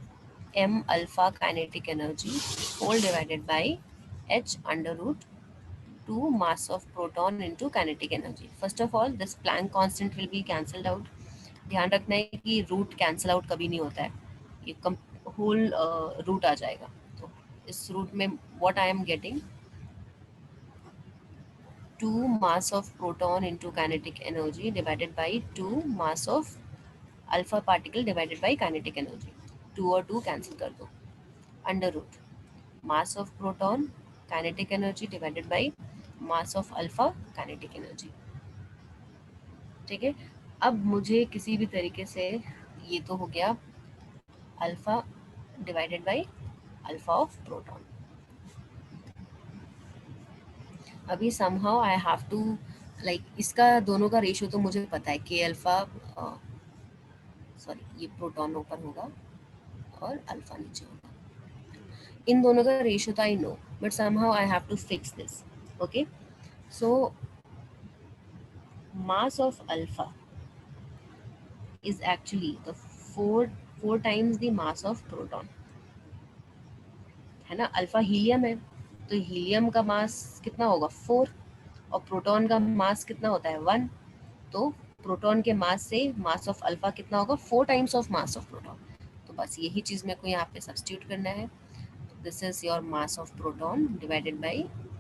m alpha kinetic energy whole divided by h under root 2 mass of proton into kinetic energy. First of all, this Planck constant will be cancelled out. ध्यान रखना है कि root cancel out कभी नहीं होता है, ये whole root आ जाएगा. तो इस रूट में what I am getting, 2 mass of proton into kinetic energy divided by 2 mass of alpha particle divided by kinetic energy. 2 और 2 कैंसिल कर दो. Under root mass of proton kinetic energy divided by mass of alpha kinetic energy. ठीक है, अब मुझे किसी भी तरीके से, ये तो हो गया alpha divided by alpha of proton. अभी somehow I have to like, इसका दोनों का रेशियो तो मुझे पता है, के अल्फा, सॉरी ये प्रोटॉन ऊपर होगा और अल्फा नीचे होगा. इन दोनों का रेशियो तो I know, but somehow I have to fix this. Okay, so mass of alpha is actually the four times the mass of proton, है ना. अल्फा हीलियम है, तो हीलियम का मास कितना होगा? 4, और प्रोटॉन का मास कितना होता है? 1. तो प्रोटॉन के मास से मास ऑफ अल्फा कितना होगा? 4 times of mass of proton. तो बस यही चीज़ मेरे को यहाँ पे सब्स्टिट्यूट करना है. this is your mass of proton divided by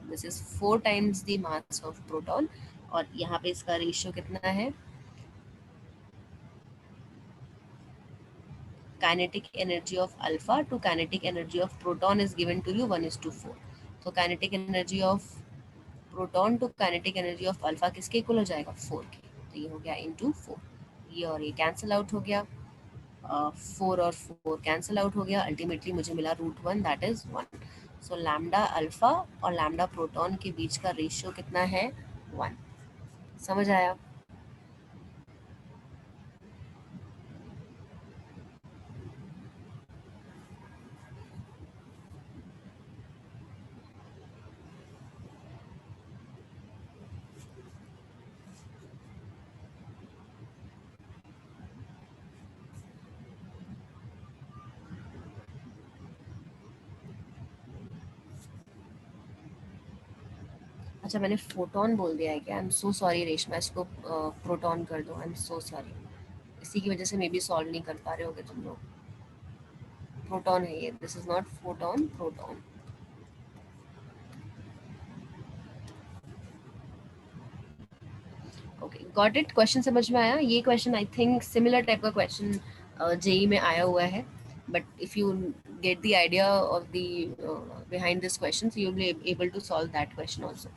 this is 4 times the mass of proton, और यहाँ पे इसका रेशियो कितना है, kinetic energy of alpha to kinetic energy of proton is given to you 1:4. So kinetic energy of proton to kinetic energy of alpha किसके equal हो जाएगा, 4 के, तो ये हो गया इंटू 4, ये और ये कैंसिल आउट हो गया, 4 और 4 कैंसिल आउट हो गया, अल्टीमेटली मुझे मिला √1 that is 1. So lambda alpha और लैम्डा प्रोटॉन के बीच का रेशियो कितना है, 1. समझ आया? अच्छा मैंने फोटोन बोल दिया है क्या, I am so sorry Reshma, इसको प्रोटॉन कर दो, आई एम सो सॉरी, इसी की वजह से मे बी सॉल्व नहीं कर पा रहे होगे तुम लोग. प्रोटॉन है ये, this is not photon, proton. Okay got it, question समझ में आया? ये question I think similar type का क्वेश्चन जेई में आया हुआ है, but if you get the idea of the behind this question, so you'll be able to solve that question also.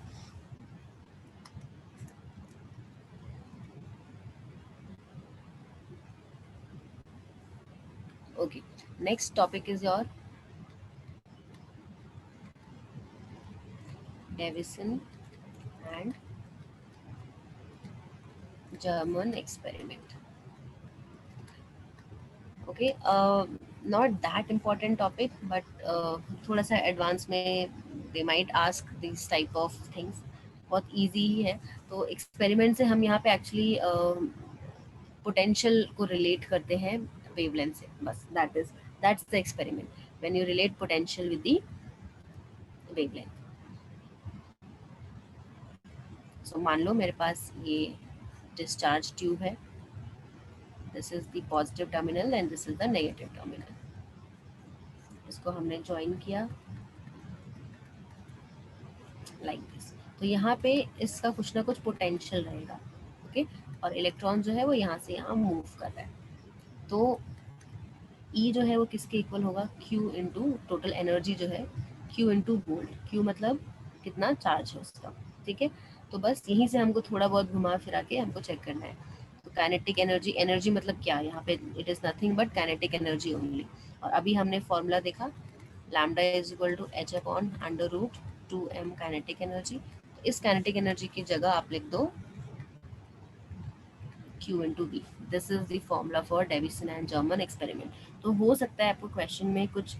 Okay, next topic is your Davison and German experiment. Okay, not that important topic, but थोड़ा सा advance में they might ask these type of things. बहुत easy ही है. तो experiment से हम यहाँ पे एक्चुअली पोटेंशियल को रिलेट करते हैं वेवलेंथ से, बस that's the experiment, when you relate potential with the wavelength. So मान लो मेरे पास ये डिस्चार्ज ट्यूब है, this is the positive terminal and this is the negative terminal. इसको हमने ज्वाइन किया लाइक दिस. तो यहाँ पे इसका कुछ ना कुछ पोटेंशियल रहेगा, ओके, और इलेक्ट्रॉन जो है वो यहाँ से यहाँ मूव कर रहा है. तो ई जो है वो किसके इक्वल होगा, क्यू इंटू टोटल एनर्जी जो है, क्यू इंटू वोल्ट. क्यू मतलब कितना चार्ज है उसका, ठीक है. तो बस यहीं से हमको थोड़ा बहुत घुमा फिरा के हमको चेक करना है. तो काइनेटिक एनर्जी, एनर्जी मतलब क्या यहाँ पे, it is nothing but kinetic energy only. और अभी हमने फॉर्मूला देखा, lambda is equal to h upon under root 2m kinetic energy. तो इस काइनेटिक एनर्जी की जगह आप लिख दो Q into V. This is the formula for Davison and German experiment. तो हो सकता है आपको क्वेश्चन में कुछ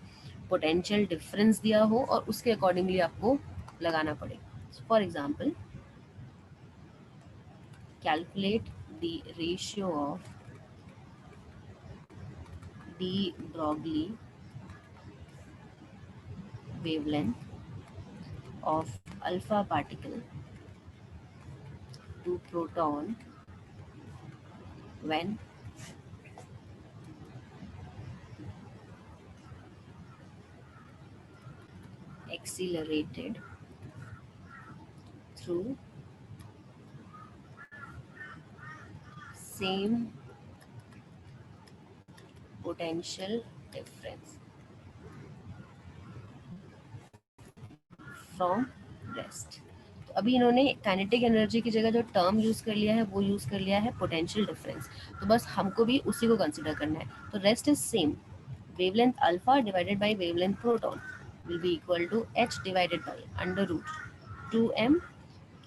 पोटेंशियल डिफरेंस दिया हो और उसके अकॉर्डिंगली आपको लगाना पड़े. For example, calculate the ratio of de Broglie wavelength of alpha particle to proton when accelerated through same potential difference from rest. तो अभी इन्होंने काइनेटिक एनर्जी की जगह जो टर्म यूज कर लिया है वो यूज कर लिया है पोटेंशियल डिफरेंस. तो बस हमको भी उसी को कंसिडर करना है. तो rest is same, wavelength alpha divided by wavelength proton will be equal to h divided by under root 2m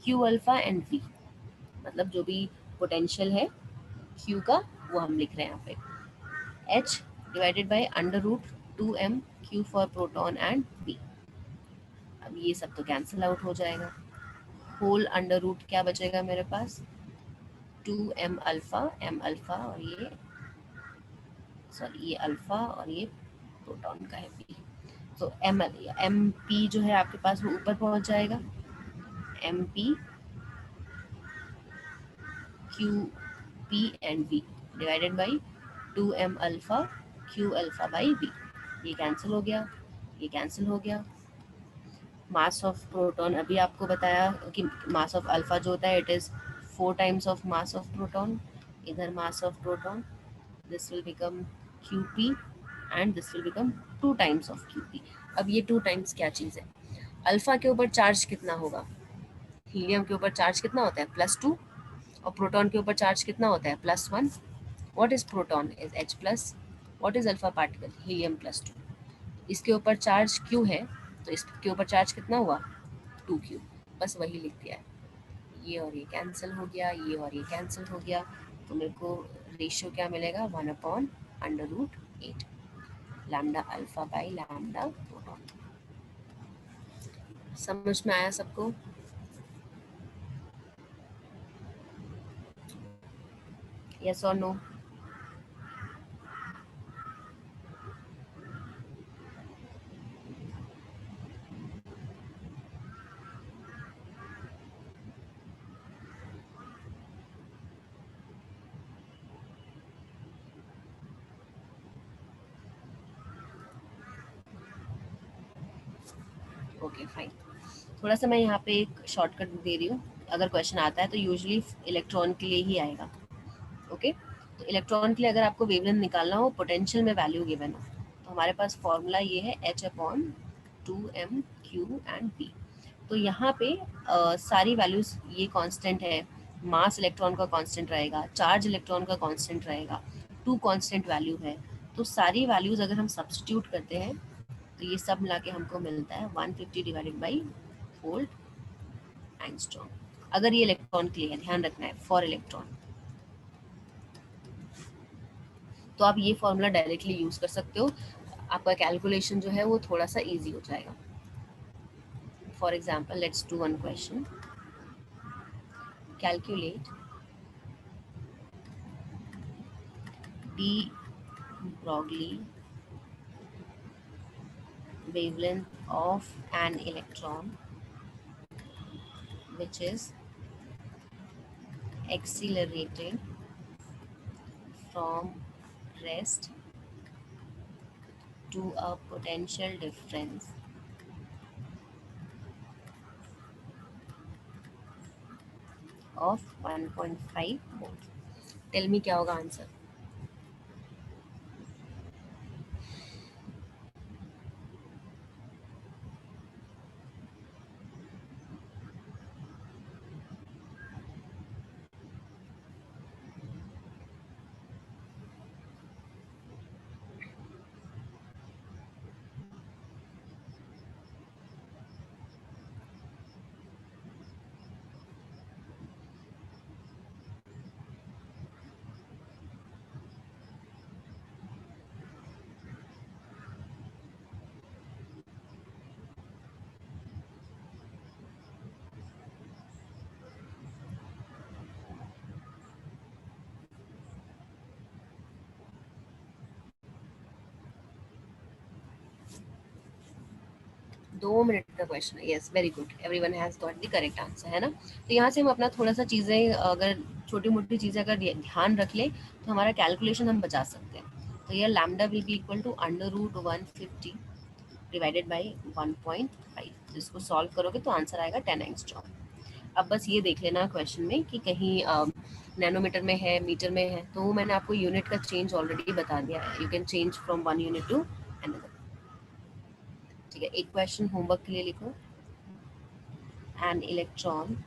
q alpha and v. मतलब जो भी पोटेंशियल है q का वो हम लिख रहे हैं यहाँ पे, h divided by under root 2m q for proton and v. अब ये सब तो कैंसिल आउट हो जाएगा, होल अंडर रूट क्या बचेगा मेरे पास, 2m अल्फा, m अल्फा और ये सॉरी ये अल्फा और ये प्रोटॉन का है p. तो एम पी जो है आपके पास वो ऊपर पहुंच जाएगा, m p q p and v divided by 2m alpha q alpha by v. ये कैंसिल हो गया. ये कैंसिल हो गया। मास ऑफ प्रोटॉन अभी आपको बताया कि मास ऑफ अल्फा जो होता है it is 4 times of mass of proton. इधर mass of proton, this will become Qp and this will become 2 times of Qp। अब ये 2 टाइम्स क्या चीज़ है? अल्फा के ऊपर चार्ज कितना होगा? हीलियम के ऊपर चार्ज कितना होता है? +2। और प्रोटॉन के ऊपर चार्ज कितना होता है? +1। What is proton? Is H+। What is alpha particle? Helium +2। इसके ऊपर चार्ज Q है, तो इसके ऊपर चार्ज कितना हुआ? 2Q। बस वही लिख दिया है। ये और ये कैंसिल हो गया, ये और ये कैंसिल हो गया, तो मेरे को रेशियो क्या मिलेगा? 1/√8 lambda alpha by lambda proton. समझ में आया सबको? यस और नो? Okay fine. थोड़ा सा मैं यहाँ पे एक शॉर्टकट दे रही हूँ। अगर क्वेश्चन आता है तो यूजुअली इलेक्ट्रॉन के लिए ही आएगा। ओके, तो इलेक्ट्रॉन के लिए अगर आपको वेवलेंथ निकालना हो, पोटेंशियल में वैल्यू गिवन हो, तो हमारे पास फॉर्मूला ये है H/2m/Q/B। तो यहाँ पे सारी वैल्यूज ये कांस्टेंट है। मास इलेक्ट्रॉन का कांस्टेंट रहेगा, चार्ज इलेक्ट्रॉन का कांस्टेंट रहेगा, 2 कांस्टेंट वैल्यू है। तो सारी वैल्यूज अगर हम सब्स्टिट्यूट करते हैं तो ये सब मिला के हमको मिलता है 150 डिवाइडेड बाई वोल्ट एंगस्ट्रॉम। अगर ये इलेक्ट्रॉन के लिए है, ध्यान रखना है, फॉर इलेक्ट्रॉन। तो आप ये फॉर्मूला डायरेक्टली यूज कर सकते हो, आपका कैलकुलेशन जो है वो थोड़ा सा इजी हो जाएगा। For example let's do one question. Calculate de Broglie wavelength of an electron which is accelerated from rest to a potential difference of 1.5 volt. Tell me क्या होगा आंसर? दो मिनट का क्वेश्चन है। Yes, very good, everyone has got the correct answer, है ना? तो यहाँ से हम अपना थोड़ा सा चीज़ें, अगर छोटी मोटी चीज़ें अगर ध्यान रख ले तो हमारा कैलकुलेशन हम बचा सकते हैं। तो यह lambda will be equal to √150 divided by 1.5। तो इसको सॉल्व करोगे तो आंसर आएगा 10 एंगस्ट्रॉम। अब बस ये देख लेना क्वेश्चन में कि कहीं नैनोमीटर में है, मीटर में है, तो वो मैंने आपको यूनिट का चेंज ऑलरेडी बता दिया है। You can change from one unit to another. ठीक है, एक क्वेश्चन होमवर्क के लिए लिखो। An electron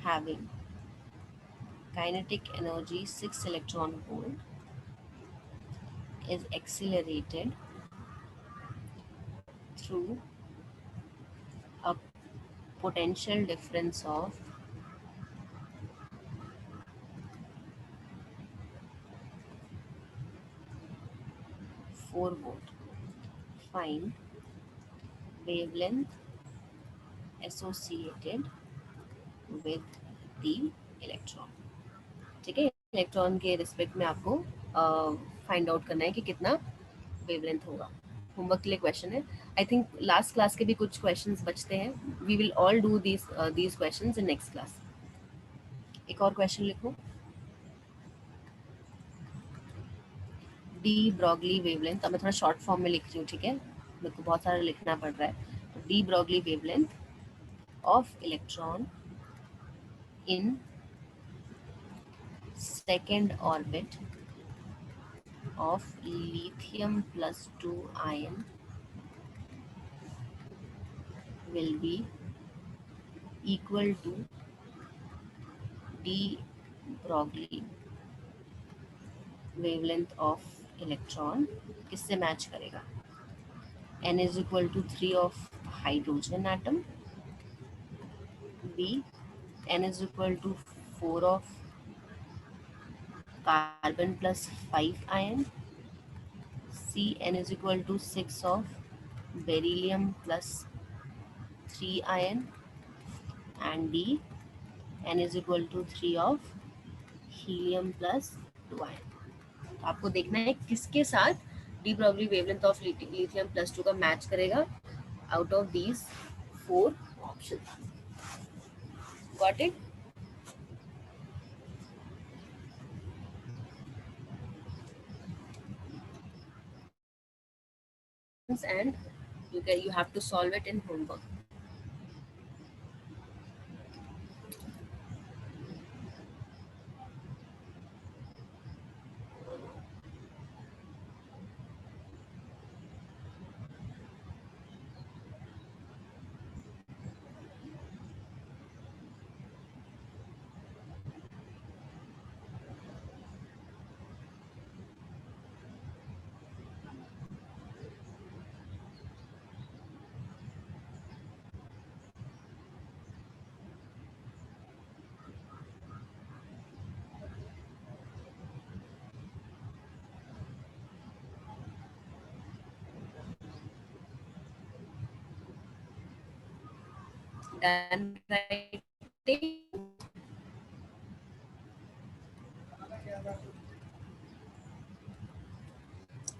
having kinetic energy 6 electron volt is accelerated through a potential difference of 4 volt. Find wavelength associated with the electron. ठीक है, electron के respect में आपको फाइंड आउट करना है कि कितना वेवलेंथ होगा। होमवर्क के लिए क्वेश्चन है। आई थिंक लास्ट क्लास के भी कुछ क्वेश्चंस बचते हैं। We will all do these questions in next class. एक और क्वेश्चन लिखो। डी ब्रॉगली वेवलेंथ, अब मैं थोड़ा शॉर्ट फॉर्म में लिख रही हूँ, ठीक है? मेरे को बहुत सारा लिखना पड़ रहा है. D Broglie wavelength of electron in second orbit of lithium plus 2 ion will be equal to d Broglie wavelength of electron. किससे मैच करेगा? n is equal to 3 of hydrogen atom. b n is equal to 4 of carbon plus 5 ion. c n is equal to 6 of beryllium plus 3 ion. And d n is equal to 3 of helium plus 2 ion. तो आपको देखना है किसके साथ D Broglie wavelength of lithium plus 2 का match करेगा out of these 4 options. Got it? And you have to solve it in homework. Done writing?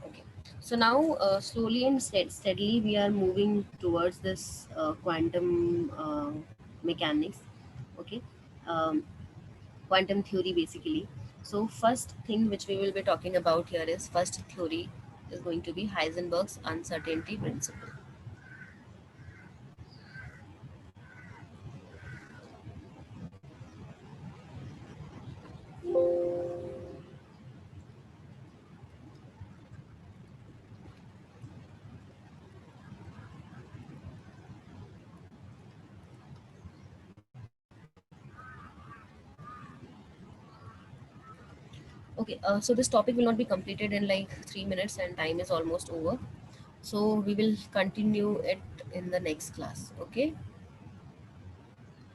Okay. So now, slowly and steadily, we are moving towards this quantum mechanics. Okay. Um, Quantum theory, basically. So first thing which we will be talking about here is, first theory is going to be Heisenberg's uncertainty principle. Okay, so this topic will not be completed in like 3 minutes, and time is almost over. So we will continue it in the next class. Okay.